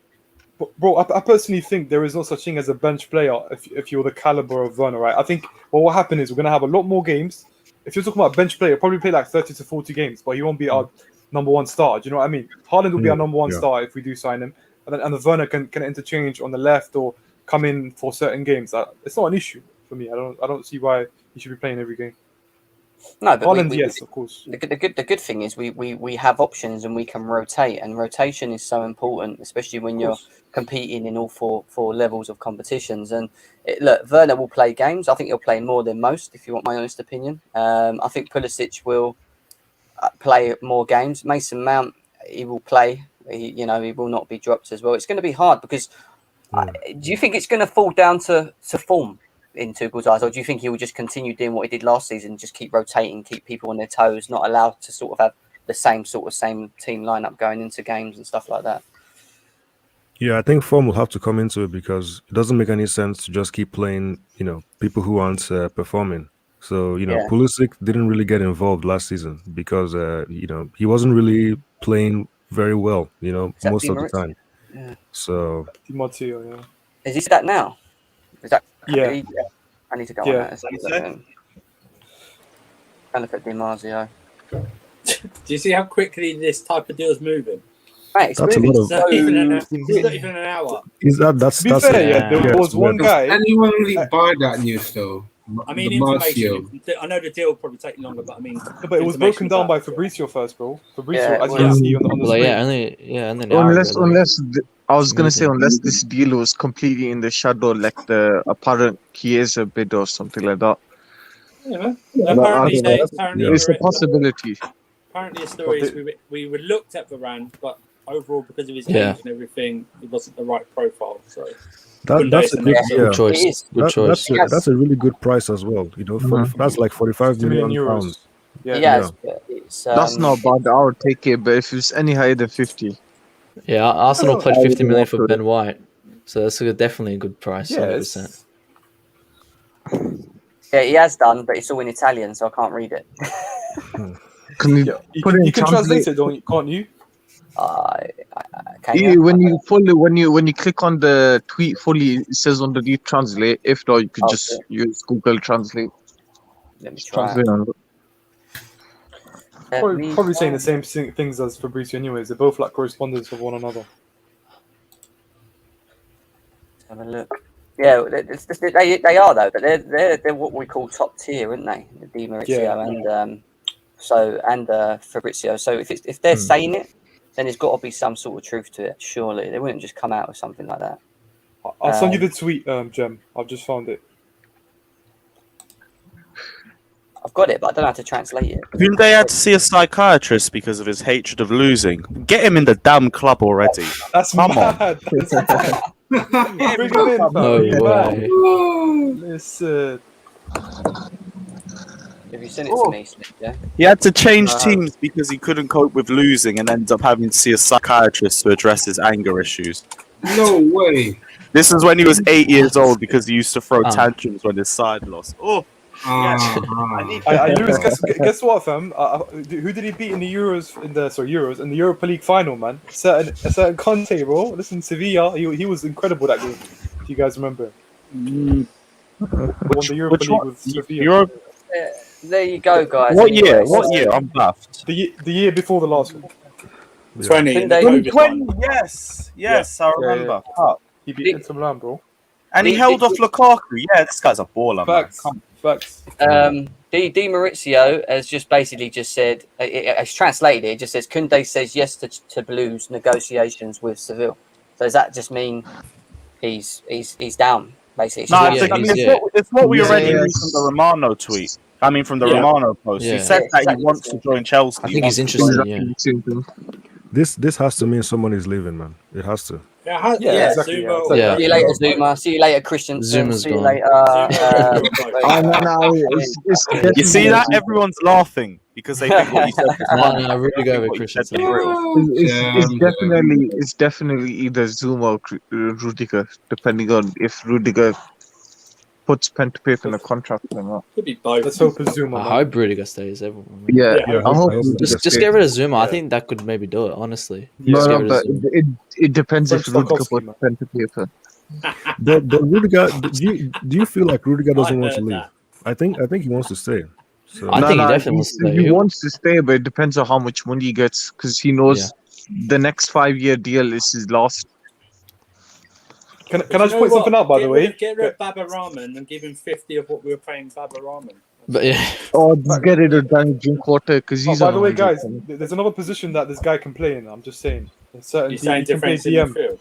Bro, I personally think there is no such thing as a bench player if you're the caliber of Werner, right? I think what happened is we're going to have a lot more games. If you're talking about a bench player, probably play like 30 to 40 games, but he won't be our number one star. Do you know what I mean? Haaland will be our number one star if we do sign him. And the Werner can interchange on the left or come in for certain games. It's not an issue for me. I don't see why he should be playing every game. No, but Haaland, yes, of course. The good thing is we have options and we can rotate, and rotation is so important, especially when you're competing in all four levels of competitions. And look, Werner will play games. I think he'll play more than most, if you want my honest opinion. I think Pulisic will play more games. Mason Mount, he will play. He will not be dropped as well. It's going to be hard because do you think it's going to fall down to form in Tuchel's eyes, or do you think he will just continue doing what he did last season, just keep rotating, keep people on their toes, not allowed to sort of have the same team lineup going into games and stuff like that? Yeah, I think form will have to come into it because it doesn't make any sense to just keep playing, people who aren't performing. So, Pulisic didn't really get involved last season because, he wasn't really playing very well, most of the time. Yeah. So, Di Matteo, yeah. Is he that now? Is that yeah? I need to go on that. And look at Di Marzio. Do you see how quickly this type of deal is moving? Right, it's That's moving. a lot of- It's not even an hour. is that's To be that's fair, there was one guy. Anyone really buy that news though? I mean, The Marcio. information. I know the deal will probably take longer, but I mean, But it was broken down by Fabrizio first, bro. Fabrizio, as you can see on the screen. And then I was gonna say unless this deal was completely in the shadow, like the apparent Chiesa bid or something like that. Yeah. Apparently, it's a correct. possibility. Apparently, the story is we were looked at Varane, but overall, because of his age and everything, it wasn't the right profile. So that's a good good choice. Good choice. That's a really good price as well. That's like 45 million pounds. Yeah. That's not bad. I would take it, but if it's any higher than 50. Yeah, Arsenal played 50 million for Ben White, so that's definitely a good price. 100%. Yeah, he has done, but it's all in Italian, so I can't read it. Can you put it in You can translate it, can't you? Can you? When you click on the tweet fully, it says underneath translate. If not, you could just use Google Translate. Let me try. Probably saying the same things as Fabrizio anyways. They're both like correspondents of one another. Have a look. Yeah, they are though, but they're what we call top tier, aren't they? Di Marzio and Fabrizio. So if they're saying it, then there's got to be some sort of truth to it. Surely they wouldn't just come out with something like that. I'll send you the tweet, Jem. I've just found it. I've got it, but I don't know how to translate it. Kounde had to see a psychiatrist because of his hatred of losing. Get him in the damn club already. That's Come mad. Bring him in, No way. Listen. If you send it to me, Smith, yeah. He had to change teams because he couldn't cope with losing and ended up having to see a psychiatrist to address his anger issues. No way. This is when he was 8 years old because he used to throw tantrums when his side lost. Oh, Lewis, guess what, fam? Who did he beat in the Euros? In the Europa League final, man. A certain Conte, bro. Listen, Sevilla. He was incredible that game. If you guys remember. Won the Europa League with Sevilla. There you go, guys. What year? I'm baffed. The year before the last one. 20. Yes, I remember. Yeah. He beat Inter Milan, bro. And he held off Lukaku. Yeah, this guy's a baller, Facts. man. Facts. Di Marzio has just said, it's translated, it just says, Kounde says yes to Blues negotiations with Seville. So does that just mean he's down, basically? No, it's what we already knew from the Romano tweet. I mean, from the Yeah. Romano post, he Yeah. said that Exactly. he wants to join Chelsea. I He think he's wants to join interested. Yeah. This has to mean someone is leaving, man. It has to. Yeah, Yeah, exactly, Zuma. yeah. Yeah. See you later, Zuma. See you later, Christensen. Zuma's See you gone. later. Oh no, it's You see that? Everyone's laughing because they think what you said was No, funny. no, really They go think with what you said Christensen. was real. It's definitely either Zuma or Rudiger, depending on if Rudiger puts pen to paper in a contract or not. Could be both. Let's hope it's Zuma, I man. hope Rudiger stays. Everyone. Yeah, Yeah, I hope I hope Rudiger Just stays. get rid of Zuma. I Yeah. think that could maybe do it. Honestly. Yeah. Just get No, rid of but Zuma. it depends if Frank Rudiger Stokowski, puts man. pen to paper. But Rudiger, do you feel like Rudiger doesn't want to heard leave? that. I think he wants to stay. So I think he definitely wants to stay. He wants to stay, but it depends on how much money he gets because he knows the next 5-year deal is his last. Can I just point something out, by the way? Get rid of Baba Rahman and give him 50 of what we were paying Baba Rahman. But yeah, Or just get rid of Danny Drinkwater because Oh, he's by on the way, 100. guys, there's another position that this guy can play in. I'm just saying. In certain You're teams, saying he can play defensive DM. midfield?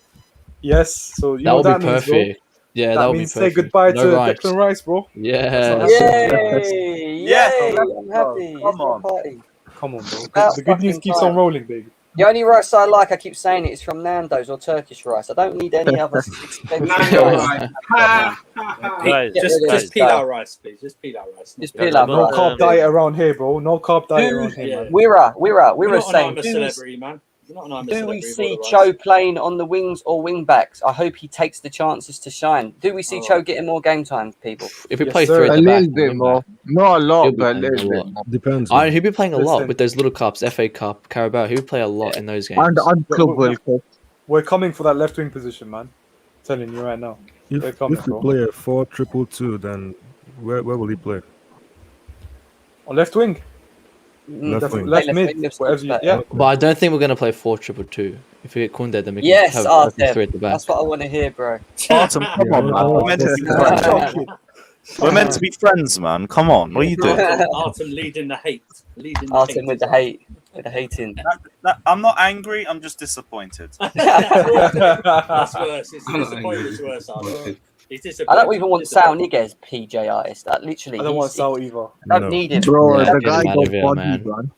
Yes, so you that know would what be that means, bro. perfect. Yeah, that That would be means perfect. say goodbye No to Rice. Declan Rice, bro. Yeah. Yay! Yes, Yay! let's I'm happy. go. Come It's my on. party. Come on, bro. About The good news fucking keeps time. on rolling, baby. The only rice I like, I keep saying it, is from Nando's or Turkish rice. I don't need any other expensive Nando rice. rice. Guys, Get rid of Just this peel guy. our rice, please. Just peel our rice. Just Not peel peel our No rice. carb diet around here, bro. No carb diet around here, Yeah. man. We're You're not saying, an I'm a celebrity, man. You're not an I'm a do we celebrity. see with all Cho the rice. playing on the wings or wing backs? I hope he takes the chances to shine. Do we see Oh. Cho getting more game time, people? If we Yes, play sir. three A at the back, little bit wing more. back, Not a he'll lot, be but a playing little a bit lot. more. depends. I, he'll be playing a lot Listen. with those little cups, FA Cup, Carabao. He'll play a lot in those games. And Club World Cup. We're coming for that left wing position, man. telling you right now. If They're coming, if we bro. play a 4-2-2, then where will he play? On left wing. Left wing. Left Left mid. wing, Whatever you, left yeah. But I don't think we're going to play 4-2-2. If we get Kounde, then we can Yes, have Artem. three at the back. That's what I want to hear, bro. Artem, come on, man. We're meant to be friends. We're meant to be friends, man. Come on. What are you doing? Artem leading the hate. Artem with the hate. With the hating. I'm not angry. I'm just disappointed. That's worse. It's disappointment's worse, Artem. He's I disappointed. don't even want Sal Niguez PJ artist. That literally. I don't want Sal either. I don't No. need him. Bro, Yeah, the get guy him out got of here, bodied, man. man.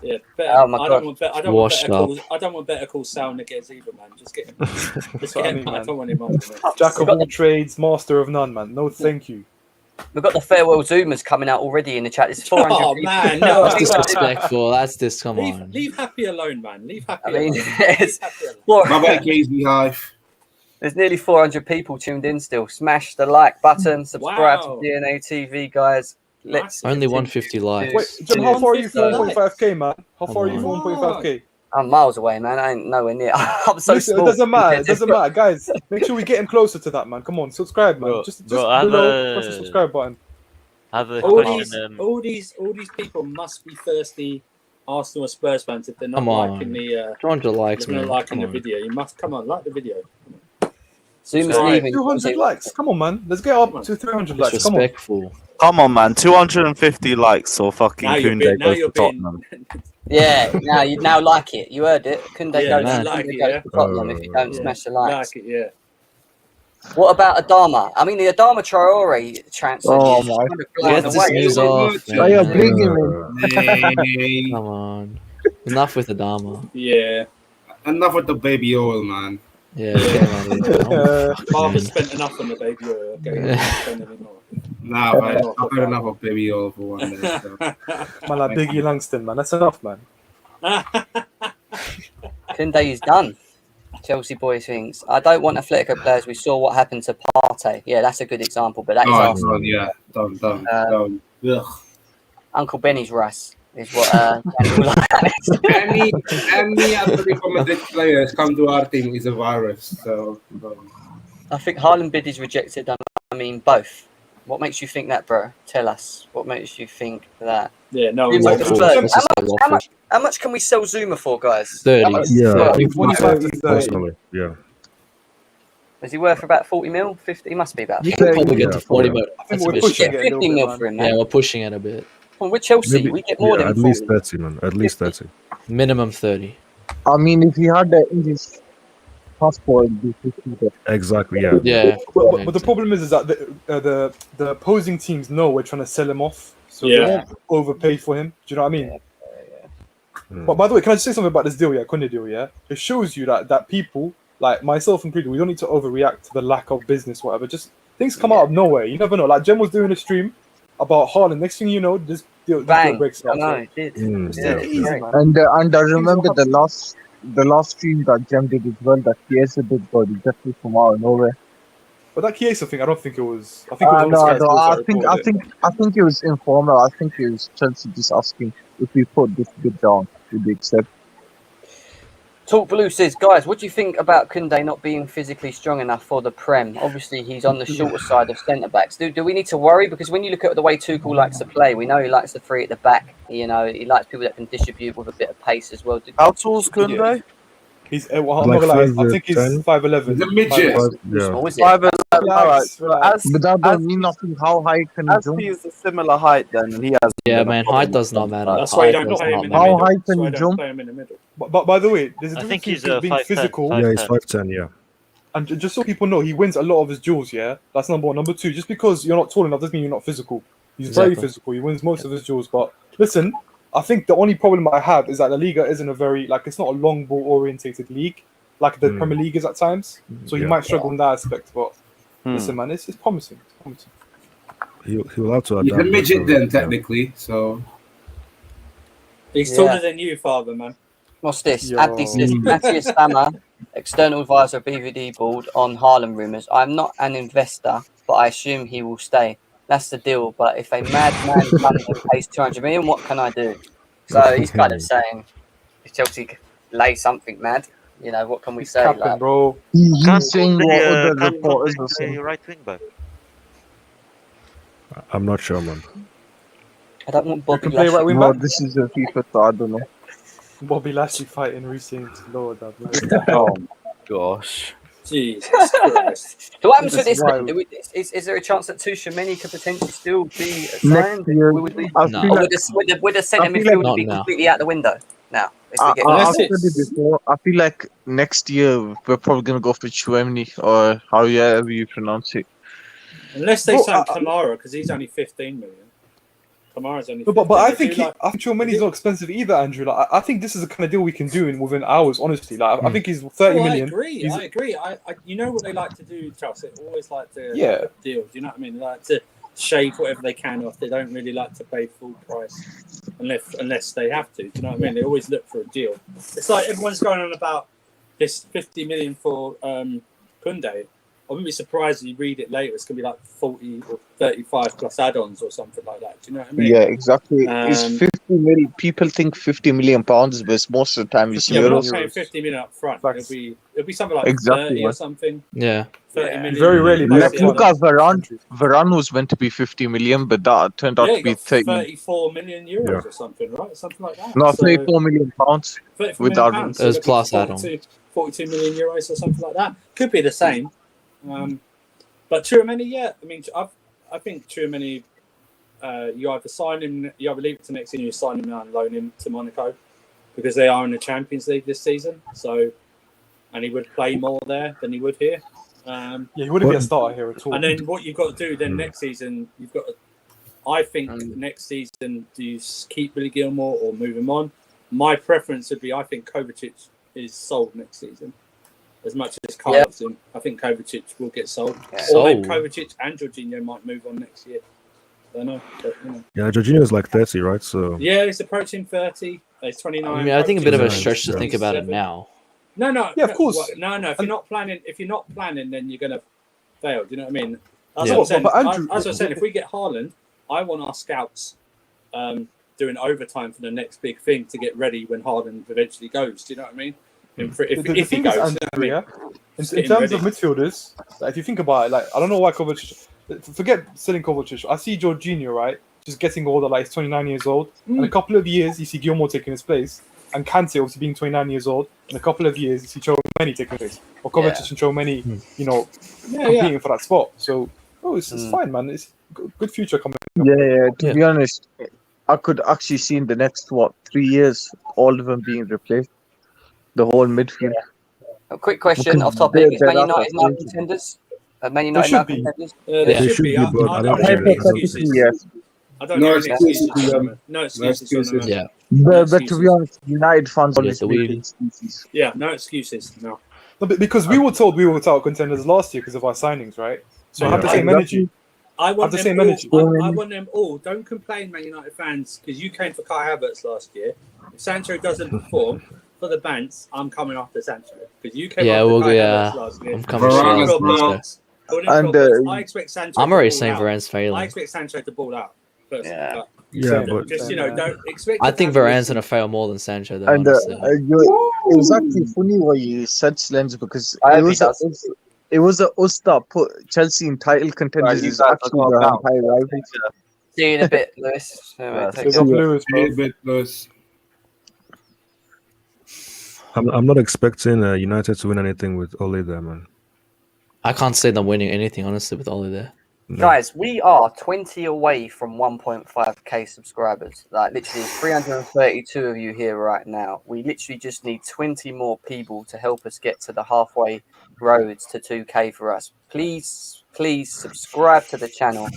Yeah, better, Oh my I God. don't want better. I don't Washed want better call Sal Niguez either, man. Just get him. Just what I get him. mean, I man. don't want him on. Jack of all trades, master of none, man. No, thank you. We've got the farewell Zoomers coming out already in the chat. There's 400 Oh people. man, no. That's disrespectful. That's this. Come on. Leave Happy alone, man. Leave Happy I mean, alone. it's Leave Happy alone. My bad, KZ Hive. there's nearly 400 people tuned in still. Smash the like button, subscribe Wow. to DNA TV, guys. Let's Only continue 150 to- likes. Wait, John, how far are you from 150 1.5k, man? How far are you Come from 1.5k? I'm miles away, man. I ain't nowhere near. I'm so Listen, small. it doesn't matter. It doesn't matter, guys. Make sure we get him closer to that, man. Come on, subscribe, man. Bro, just bro, I have below, a- press the subscribe button. I have a All question. these people must be thirsty Arsenal or Spurs fans if they're not Come on. liking the 200 likes, if they're man. not liking Come the on. video. You must come on, like the video. Zoomers Sorry. leaving. 200 likes. Come on, man. Let's get up to 300 likes. Come on. Disrespectful. Come on, man. 250 likes or fucking Now you're Kounde now goes you're to being Tottenham. Yeah, now you now like it. You heard it. Kounde Yeah, goes, man. Kounde Like it, goes yeah. to Tottenham if you don't Yeah. smash the likes. like it, yeah. What about Adama? I mean, the Adama Traore transfer Oh, is my. kind of flying Get this away. news off, Oh, yeah, man. bring him in. Hey, Come on. Enough with Adama. Yeah. enough with the baby oil, man. Yeah, get him out of here. Oh, fuck, Barber man. spent enough on the baby oil. Okay, spend a bit more. Nah, but I've had enough of baby oil for one day. So. Man, like Biggie Langston, man. That's enough, man. Kounde is done. Chelsea boys thinks. I don't want Atletico players. We saw what happened to Partey. Yeah, that's a good example, but that is Oh, Arsenal. yeah, done. Ugh. Uncle Benny's rice is what Daniel likes. Any Atletico Madrid players come to our team is a virus. So I think Haaland bid is rejected. I mean, both. What makes you think that, bro? Tell us. What makes you think that? Yeah, no Zuma one's to Waffle. Spurs. That's just a waffle. How much can we sell Zuma for, guys? 30. How much- Yeah, I I think 25 to 30. personally, yeah. Is he worth about 40 mil? 50? He must be about You 50. can probably get Yeah, to 40, yeah. but I think that's a we're bit pushing Get short. it a little 50 bit, mil man. for him, Yeah, man. we're pushing it a bit. Well, with Chelsea, Maybe, we get more yeah, than at 40. least 30, man. At least 30. Minimum 30. I mean, if he had the English, passport. Exactly. Yeah. Yeah. But the problem is that the opposing teams know we're trying to sell him off, so they Yeah. won't overpay for him. Do you know what I mean? Mm. But by the way, can I just say something about this deal? Yeah, Kounde deal. Yeah, it shows you that people like myself included, we don't need to overreact to the lack of business, whatever. Just things come out of nowhere. You never know. Like Jem was doing a stream about Haaland. Next thing you know, this deal breaks out. I know, it did. Yeah, easy, man. And I remember Things the last stream that Jem did as well. That Chiesa did, but he just did from out of nowhere. But that Chiesa thing, I don't think it was. I think it was No, Sky Sports that I reported it. think it was informal. I think it was Chelsea just asking if we put this bid down, would they accept? Talk Blue says, guys, what do you think about Kounde not being physically strong enough for the Prem? Obviously, he's on the shorter side of centre backs. Do we need to worry? Because when you look at the way Tuchel likes to play, we know he likes the three at the back. You know, he likes people that can distribute with a bit of pace as well. How tall's Kounde? He's. I'm not Like gonna lie. I 5'10". think he's 5'11". The midget. Yeah. What was it? 5'11". Relax, relax. But that doesn't mean nothing. How high can you As jump? he is a similar height, then and he has. Yeah, man, height does not matter. That's why you Height don't does play him not in the matter. How middle. high That's can why you I don't jump? play him in the middle. But by the way, there's a I difference think he's between being 5'10". physical. Yeah, he's 5'10". Yeah. And just so people know, he wins a lot of his duels, yeah? That's number one. Number two, just because you're not tall enough doesn't mean you're not physical. He's very Exactly. physical. He wins most of his duels. But listen, I think the only problem I have is that the Liga isn't a very, like, it's not a long ball orientated league like the Premier League is at times. So he Yeah. might struggle in that aspect. But listen, man, it's promising. It's promising. He'll have to adapt. He's a midget so, then, yeah. technically. So He's Yeah. taller than you, father, man. What's this? Yo. Abdi says, Matthias Sammer, external advisor of BVD board on Haaland rumours. I'm not an investor, but I assume he will stay. That's the deal. But if a madman comes and pays 200 million, what can I do? So he's kind of saying, if Chelsea lay something mad, you know, what can we He's say? captain, Like, bro. He's saying what other Can't reporters are play saying. right wing back. I'm not sure, man. I don't want Bobby can play right Lashley. wing Well, back. this is a FIFA, so I don't know. Bobby Lashley fighting Hussein. Lord, that Oh gosh. Jesus Christ. So what happens This to is this? wild. Then? Is there a chance that Tuchel could potentially still be Next signed? year, Would we, I No. feel or like would the centre I feel midfield like- be Not now. completely out the window now? If we get Unless I've said it's- it before. I feel like next year we're probably gonna go for Chouameni or however you pronounce it. Unless they Bro, sign Kamara, because he's only 15 million. Kamara's only 15 No, but I They think do like- I think Chouamani's not expensive either, Andrew. Like, I think this is the kind of deal we can do within hours. Honestly, like I think he's 30 Well, million. I agree. He's- I agree. You know what they like to do, Chelsea? They always like to Yeah. deal. Do you know what I mean? They like to shave whatever they can off. They don't really like to pay full price unless they have to. Do you know what I mean? They always look for a deal. It's like everyone's going on about this 50 million for Kounde. I wouldn't be surprised if you read it later. It's going to be like 40 or 35 plus add-ons or something like that. Do you know what I mean? Yeah, exactly. Um, It's 50 million. People think 50 million pounds, but most of the time it's Yeah, we're not euros. paying 50 million up front. Facts. It'll be something like Exactly, 30 or man. something. Yeah. 30 Yeah, million. very rarely Plus pay the Look other- at Varane was meant to be 50 million, but that turned out Yeah, to he be got 30. 34 million euros Yeah. or something, right? Something like that. No, So, 34 million pounds. 34 without- million pounds. It was So plus it'll be add-on. 42 million euros or something like that. Could be the same. But Tchouameni, yeah. I mean, I think Tchouameni, you either sign him, you either leave it to next season, you sign him now and loan him to Monaco because they are in the Champions League this season. So, and he would play more there than he would here. Yeah, he wouldn't be a starter here at all. And then what you've got to do then next season, you've got to, I think next season, do you keep Billy Gilmore or move him on? My preference would be, I think Kovacic is sold next season. As much as Carl's in, I think Kovacic will get sold. Or maybe Sold? Kovacic and Jorginho might move on next year. I don't know. But, you know. Yeah, Jorginho's like 30, right? So Yeah, he's approaching 30. He's 29. I mean, I think a bit of a approaching stretch to think about it 27. now. No. Yeah, of course. No. If you're not planning, then you're gonna fail. Do you know what I mean? That's Yeah. what I'm saying. But Andrew- As I said, if we get Haaland, I want our scouts doing overtime for the next big thing to get ready when Haaland eventually goes. Do you know what I mean? If the he thing goes, is, you know Andrew, what I mean? yeah, in Getting terms of ready. midfielders, like, if you think about it, like I don't know why Kovacic. Forget selling Kovacic. I see Jorginho, right, just getting older. Like he's 29 years old. In a couple of years, you see Gilmore taking his place, and Kante obviously being 29 years old. In a couple of years, you see Chouameni taking his place, or Kovacic and Chouameni, you know, competing for that spot. So, it's fine, man. It's good future coming. Yeah, to Yeah. be honest, I could actually see in the next 3 years all of them being replaced. The whole midfield. A quick question Because off topic: Is Man they're United now not contenders? Man United should now be. contenders? They Yeah. They should should be. be, but I don't think hear any they're excuses. yes. I don't No hear any excuses excuses. to them. No No excuses. excuses. Yeah. No But to be excuses. honest, United fans always the make win. excuses. Yeah, no excuses. No. No, because we were told we were title contenders last year because of our signings, right? So I have the same energy. I want the them same all. energy. I want them all. Don't complain, Man United fans, because you came for Kai Havertz last year. If Sancho doesn't perform for the Bants, I'm coming after Sancho because you came after Kai Havertz last year. I'm coming Varane straight as after well. And I expect Sancho. I'm to already ball saying out. Varane's I failing. expect Sancho to ball out. Personally, Yeah. but Yeah, but just don't expect. I to think have Varane's Messi. gonna fail more than Sancho, though. and Honestly, it was actually funny what you said, Slens, because I hope he does. it was us that put Chelsea in title contenders. you Is guys actually have got the a bounce. entire rival. See you in a bit, Lewis. All right, take Big care. up Lewis, bro. A bit close. I'm not expecting United to win anything with Ole there, man. I can't see them winning anything. Honestly, with Ole there. No. Guys, we are 20 away from 1.5k subscribers. Like literally 332 of you here right now. We literally just need 20 more people to help us get to the halfway roads to 2k for us. Please subscribe to the channel.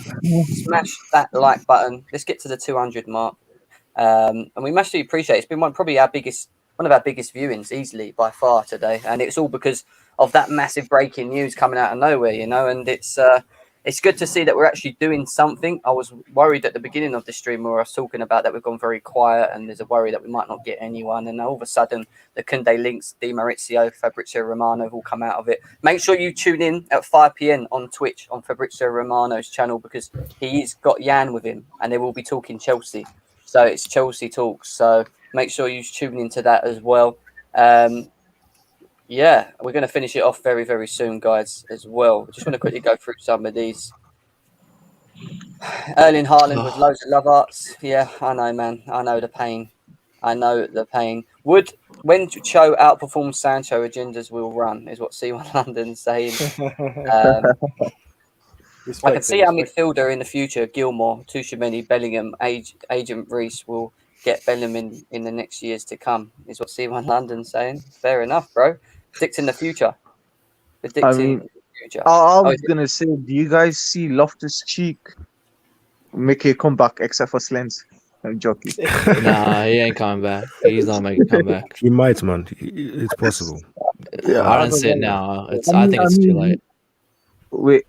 Smash that like button. Let's get to the 200 mark. And we massively appreciate it. It's been one of our biggest viewings easily by far today, and it's all because of that massive breaking news coming out of nowhere, and it's good to see that we're actually doing something. I was worried at the beginning of the stream where I was talking about that we've gone very quiet and there's a worry that we might not get anyone, and all of a sudden the Kounde links, Di Maurizio, Fabrizio Romano have all come out of it. Make sure you tune in at 5 p.m. on Twitch on Fabrizio Romano's channel, because he's got Jan with him and they will be talking Chelsea. So it's Chelsea Talks. So make sure you tune into that as well. Yeah, we're going to finish it off very, very soon, guys, as well. Just want to quickly go through some of these. Erling Haaland with loads of love arts. Yeah, I know, man. I know the pain. When Cho outperforms Sancho, agendas will run, is what C1 London's saying. I can see our midfielder in the future, Gilmore, Tuchemeni, Bellingham, Agent Reese will get Bellingham in the next years to come, is what C1 London's saying. Fair enough, bro. Predicting the future. I was gonna say, do you guys see Loftus Cheek make a comeback except for Slens? I'm joking. Nah, he ain't coming back. He's not making a comeback. He might, man. It's possible. Yeah, I don't see it now. I think it's too late. We're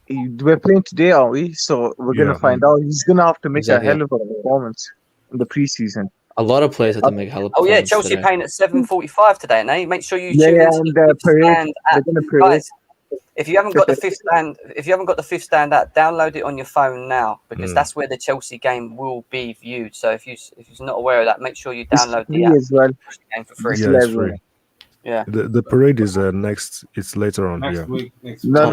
playing today, aren't we? So we're gonna find out. He's gonna have to make a hell of a performance in the preseason. A lot of players have to make a hell of a performance. Oh yeah, Chelsea today. paying at 7:45 today, and make sure you tune into the stand app. Guys, if you haven't got the fifth stand app, download it on your phone now, because that's where the Chelsea game will be viewed. So if you're not aware of that, make sure you download the app as well. Game for free. Yeah, it's free. Yeah. The parade is next. It's later on. Next week. No.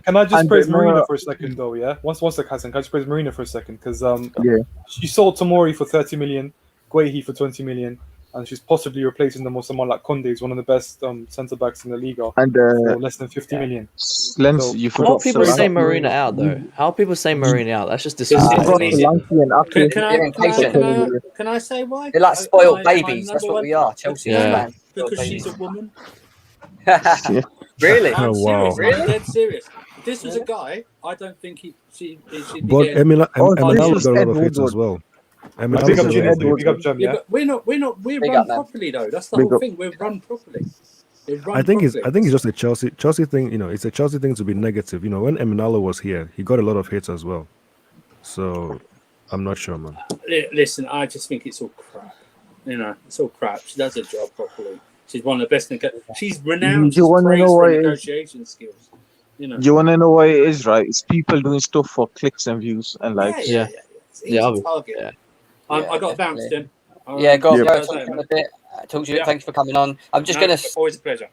Can I just praise Marina for a second, though? Yeah. Once like Hassan, can I just praise Marina for a second? Because she sold Tomori for 30 million, Guehi for 20 million, and she's possibly replacing them with someone like Kounde, who's one of the best centre backs in the Liga, and for less than 50 million. Lens, you forgot. How are people saying Marina out though? How are people saying Marina out? That's just disrespectful. Can I say why? They're like spoiled babies. That's what we are. Chelsea fans. Because she's a woman. Really? Oh, wow. Really? I'm dead serious. If this was a guy, I don't think she'd be But getting... Emilio got a lot of hits as well. Big up Jam, yeah. But we're run properly though. That's the whole thing. We're run properly. I think it's just a Chelsea thing. It's a Chelsea thing to be negative. When Eminalo was here, he got a lot of hits as well. So I'm not sure, man. Listen, I just think it's all crap. It's all crap. She does her job properly. She's one of the best. She's renowned. She's praised for negotiation skills. Do you want to know why it is, right? It's people doing stuff for clicks and views and likes. Yeah. It's easy target. Yeah. I got bounced in. Go on, talk to you a bit. Talk to you. Thanks for coming on. I'm just going to... Always a pleasure.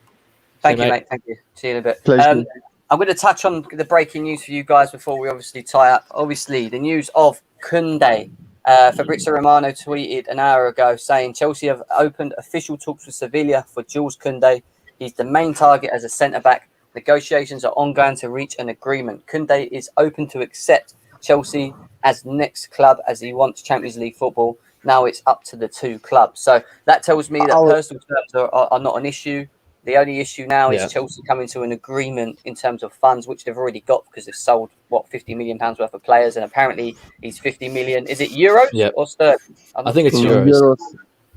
Thank you, mate. Thank you. See you in a bit. Pleasure. I'm going to touch on the breaking news for you guys before we obviously tie up. Obviously, the news of Kounde. Fabrizio Romano tweeted an hour ago saying Chelsea have opened official talks with Sevilla for Jules Kounde. He's the main target as a centre-back. Negotiations are ongoing to reach an agreement. Kounde is open to accept Chelsea as next club as he wants Champions League football. Now it's up to the two clubs. So that tells me that personal terms are not an issue. The only issue now is Yeah. Chelsea coming to an agreement in terms of funds, which they've already got because they've sold £50 million worth of players, and apparently he's 50 million. Is it euros Yep. or sterling? I think it's Euros.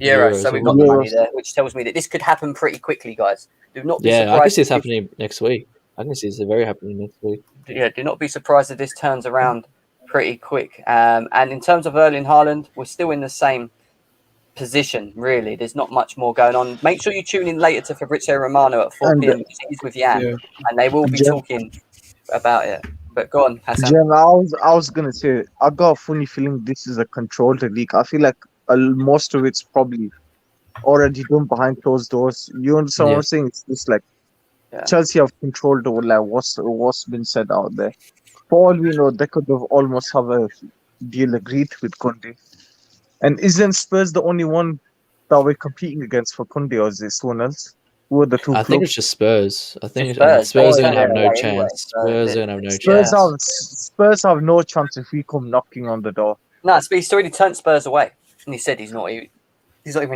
Euros. So we've got the Euros. money there, which tells me that this could happen pretty quickly, guys. Do not be Yeah, surprised. I can see this happening next week. I can see this very happening next week. Yeah, do not be surprised if this turns around pretty quick. And in terms of Erling Haaland, we're still in the same position, really. There's not much more going on. Make sure you tune in later to Fabrizio Romano at 4 p.m. because he's with Jan, and they will be talking about it. But go on, Hassan. Jen, I was gonna say, I got a funny feeling this is a controlled leak. I feel like most of it's probably already done behind closed doors. You understand what I'm saying? It's just like Chelsea have controlled over like what's been said out there. For all we know, they could have almost have a deal agreed with Kounde. And isn't Spurs the only one that we're competing against for Kounde, or is it someone else? Who are the two I clubs? think it's just Spurs. I think Spurs. Spurs are going to have Yeah, no anyway, chance. so Spurs are going to have no chance. Spurs have no chance if we come knocking on the door. No, he's already turned Spurs away, and he said he's not even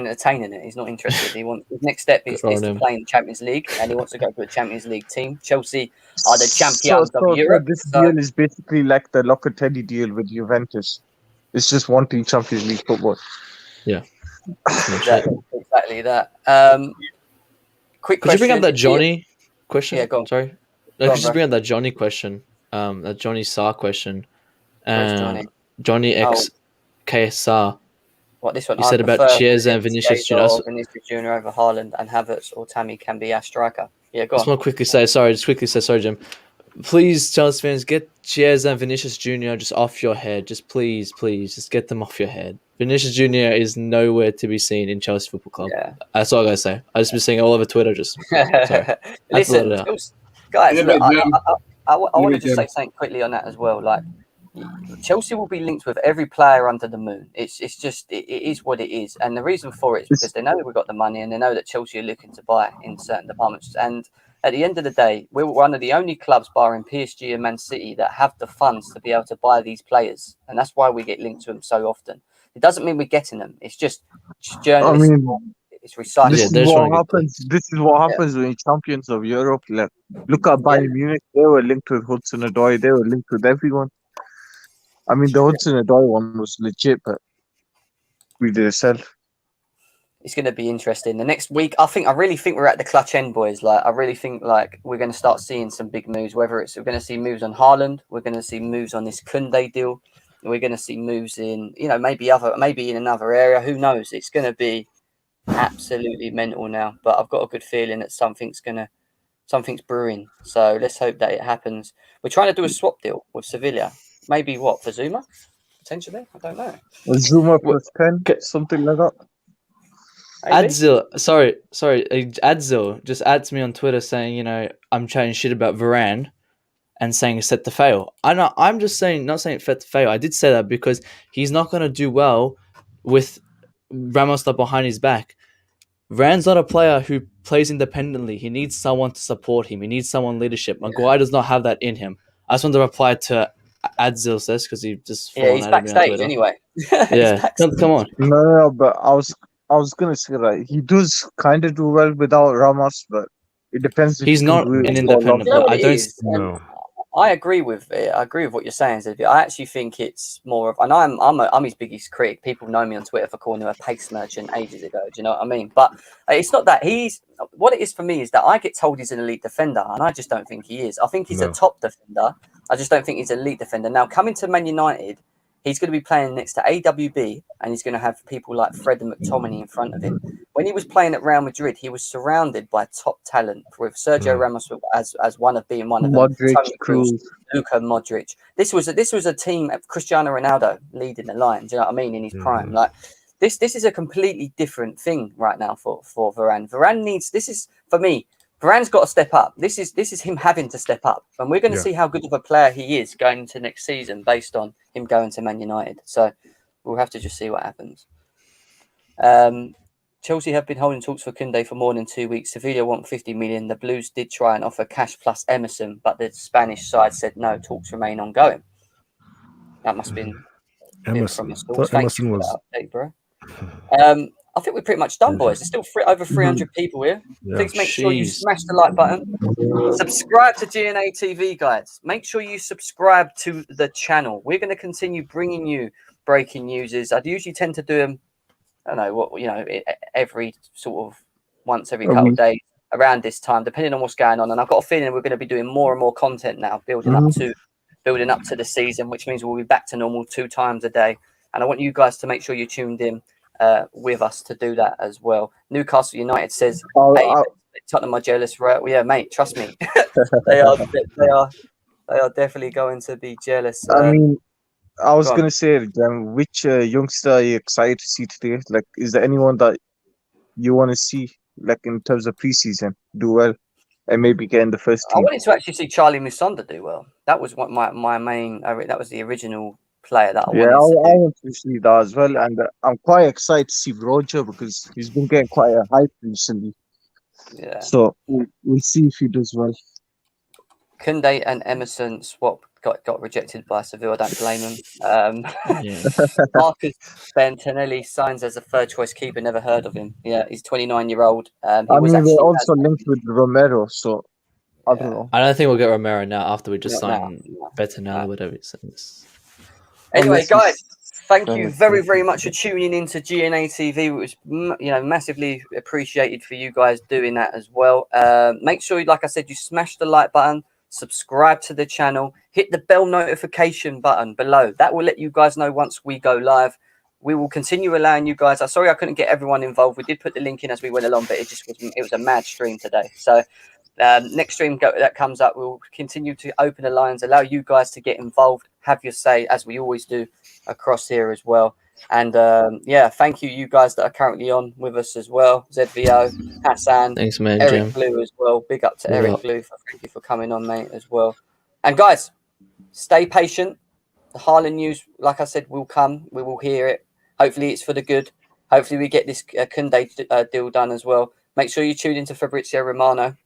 entertaining it. He's not interested. His next step is to play in the Champions League, and he wants to go to a Champions League team. Chelsea are the champions of Europe. This deal is basically like the Locatelli deal with Juventus. It's just wanting Champions League football. Yeah, exactly that. Quick question. Could you bring up that Johnny question? Yeah, go on. Sorry, could you just bring up that Johnny question? That Johnny Sarr question. Johnny X KSR. What, this one? You said about Chiesa and Vinicius Junior. Vinicius Junior over Haaland and Havertz or Tammy can be our striker. Yeah, go on. Just want to quickly say, sorry, Jim. Please, Chelsea fans, get Chiesa and Vinicius Junior just off your head. Just please, just get them off your head. Vinicius Junior is nowhere to be seen in Chelsea Football Club. Yeah. That's all I gotta say. I just been seeing it all over Twitter. Just sorry. Listen, guys, look, I want to just say something quickly on that as well. Like, Chelsea will be linked with every player under the moon. It is what it is, and the reason for it is because they know that we've got the money and they know that Chelsea are looking to buy in certain departments. And at the end of the day, we're one of the only clubs, barring PSG and Man City, that have the funds to be able to buy these players, and that's why we get linked to them so often. It doesn't mean we're getting them. It's just journalists. It's recycling. This is what happens when you're champions of Europe. Like, look at Bayern Munich. They were linked with Hudson-Odoi. They were linked with everyone. I mean, the Hudson-Odoi one was legit, but we did it self. It's going to be interesting. The next week, I really think we're at the clutch end, boys. Like, I really think like we're going to start seeing some big moves. Whether we're going to see moves on Haaland, we're going to see moves on this Kounde deal. We're going to see moves in, maybe in another area. Who knows? It's going to be absolutely mental now. But I've got a good feeling that something's brewing. So let's hope that it happens. We're trying to do a swap deal with Sevilla. Maybe for Zuma? Potentially? I don't know. Zuma plus 10, something like that. Adzil, sorry, Adzil just adds me on Twitter saying, I'm chatting shit about Varane and saying it's set to fail. I know, I'm just saying, not saying it's set to fail. I did say that because he's not going to do well with Ramos behind his back. Varane's not a player who plays independently. He needs someone to support him. He needs someone leadership. Maguire does not have that in him. I just want to reply to Adzil says because he just he's backstage anyway. Yeah, come on. No, but I was gonna say that he does kind of do well without Ramos, but it depends. He's not an independent player. I don't know. I agree with it. I agree with what you're saying, Xavier. I actually think it's more of, and I'm his biggest critic. People know me on Twitter for calling him a pace merchant ages ago. Do you know what I mean? But it's not that what it is for me is that I get told he's an elite defender, and I just don't think he is. I think he's a top defender. I just don't think he's an elite defender. Now, coming to Man United, he's going to be playing next to AWB, and he's going to have people like Fred and McTominay in front of him. When he was playing at Real Madrid, he was surrounded by top talent, with Sergio Ramos as one of them. Modric, Kroos, Luka Modric. This was a team of Cristiano Ronaldo leading the line. Do you know what I mean? In his prime, like this is a completely different thing right now for Varane. Varane needs. This is for me. Varane's got to step up. This is him having to step up, and we're going to see how good of a player he is going into next season based on him going to Man United. So we'll have to just see what happens. Chelsea have been holding talks for Kounde for more than 2 weeks. Sevilla want 50 million. The Blues did try and offer cash plus Emerson, but the Spanish side said no. Talks remain ongoing. That must have been Emerson. from your source. Thank you for that update, bro. I think we're pretty much done, boys. There's still over 300 people here. Yeah. Please make sure you Jeez. smash the like button. Subscribe to GNA TV, guys. Make sure you subscribe to the channel. We're going to continue bringing you breaking newses. I usually tend to do them, I don't know, every sort of once every couple of days around this time, depending on what's going on. And I've got a feeling we're going to be doing more and more content now, building up to the season, which means we'll be back to normal 2 times a day. And I want you guys to make sure you're tuned in with us to do that as well. Newcastle United says, hey, Tottenham are jealous, right? Well, yeah, mate, trust me. they are definitely going to be jealous. I mean, I was going to say, which youngster are you excited to see today? Like, is there anyone that you want to see, like, in terms of preseason, do well and maybe get in the first team? I wanted to actually see Charlie Musonda do well. That was what my main, that was the original player that I wanted to I want to see that as well. And I'm quite excited to see Roger because he's been getting quite a hype recently. Yeah. So we'll see if he does well. Kounde and Emerson swap got rejected by Seville. I don't blame him. Marcus Bentanelli signs as a third choice keeper. Never heard of him. Yeah, he's 29-year-old. They're also linked with Romero, so I don't know. I don't think we'll get Romero now after we just sign Bettinelli, whatever it says. Anyway, guys, thank you very, very much for tuning into GNA TV. It was, massively appreciated for you guys doing that as well. Make sure, like I said, you smash the like button, subscribe to the channel, hit the bell notification button below. That will let you guys know once we go live. We will continue allowing you guys. I'm sorry I couldn't get everyone involved. We did put the link in as we went along, but it was a mad stream today. So next stream that comes up, we'll continue to open the lines, allow you guys to get involved, have your say, as we always do across here as well. And thank you guys that are currently on with us as well. ZVO, Hassan, thanks, man, Eric Jim. Blue as well. Big up to Eric Blue. Thank you for coming on, mate, as well. And guys, stay patient. The Haaland news, like I said, will come. We will hear it. Hopefully it's for the good. Hopefully we get this Kounde deal done as well. Make sure you tune into Fabrizio Romano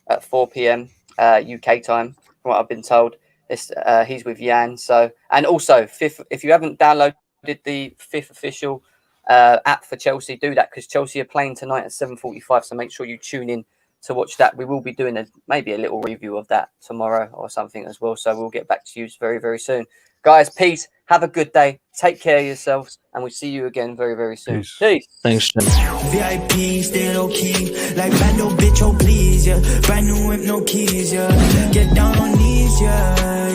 at 4 p.m. UK time, from what I've been told. He's with Jan. So, and also, if you haven't downloaded the Fifth official app for Chelsea, do that, because Chelsea are playing tonight at 7:45. So make sure you tune in to watch that. We will be doing maybe a little review of that tomorrow or something as well. So we'll get back to you very, very soon. Guys, peace. Have a good day. Take care of yourselves, and we'll see you again very, very soon. Peace. Thanks, Jim. VIP, still key. Like bando, bitch, oh please, yeah. Brand new whip, no keys, yeah. Get down on knees, yeah.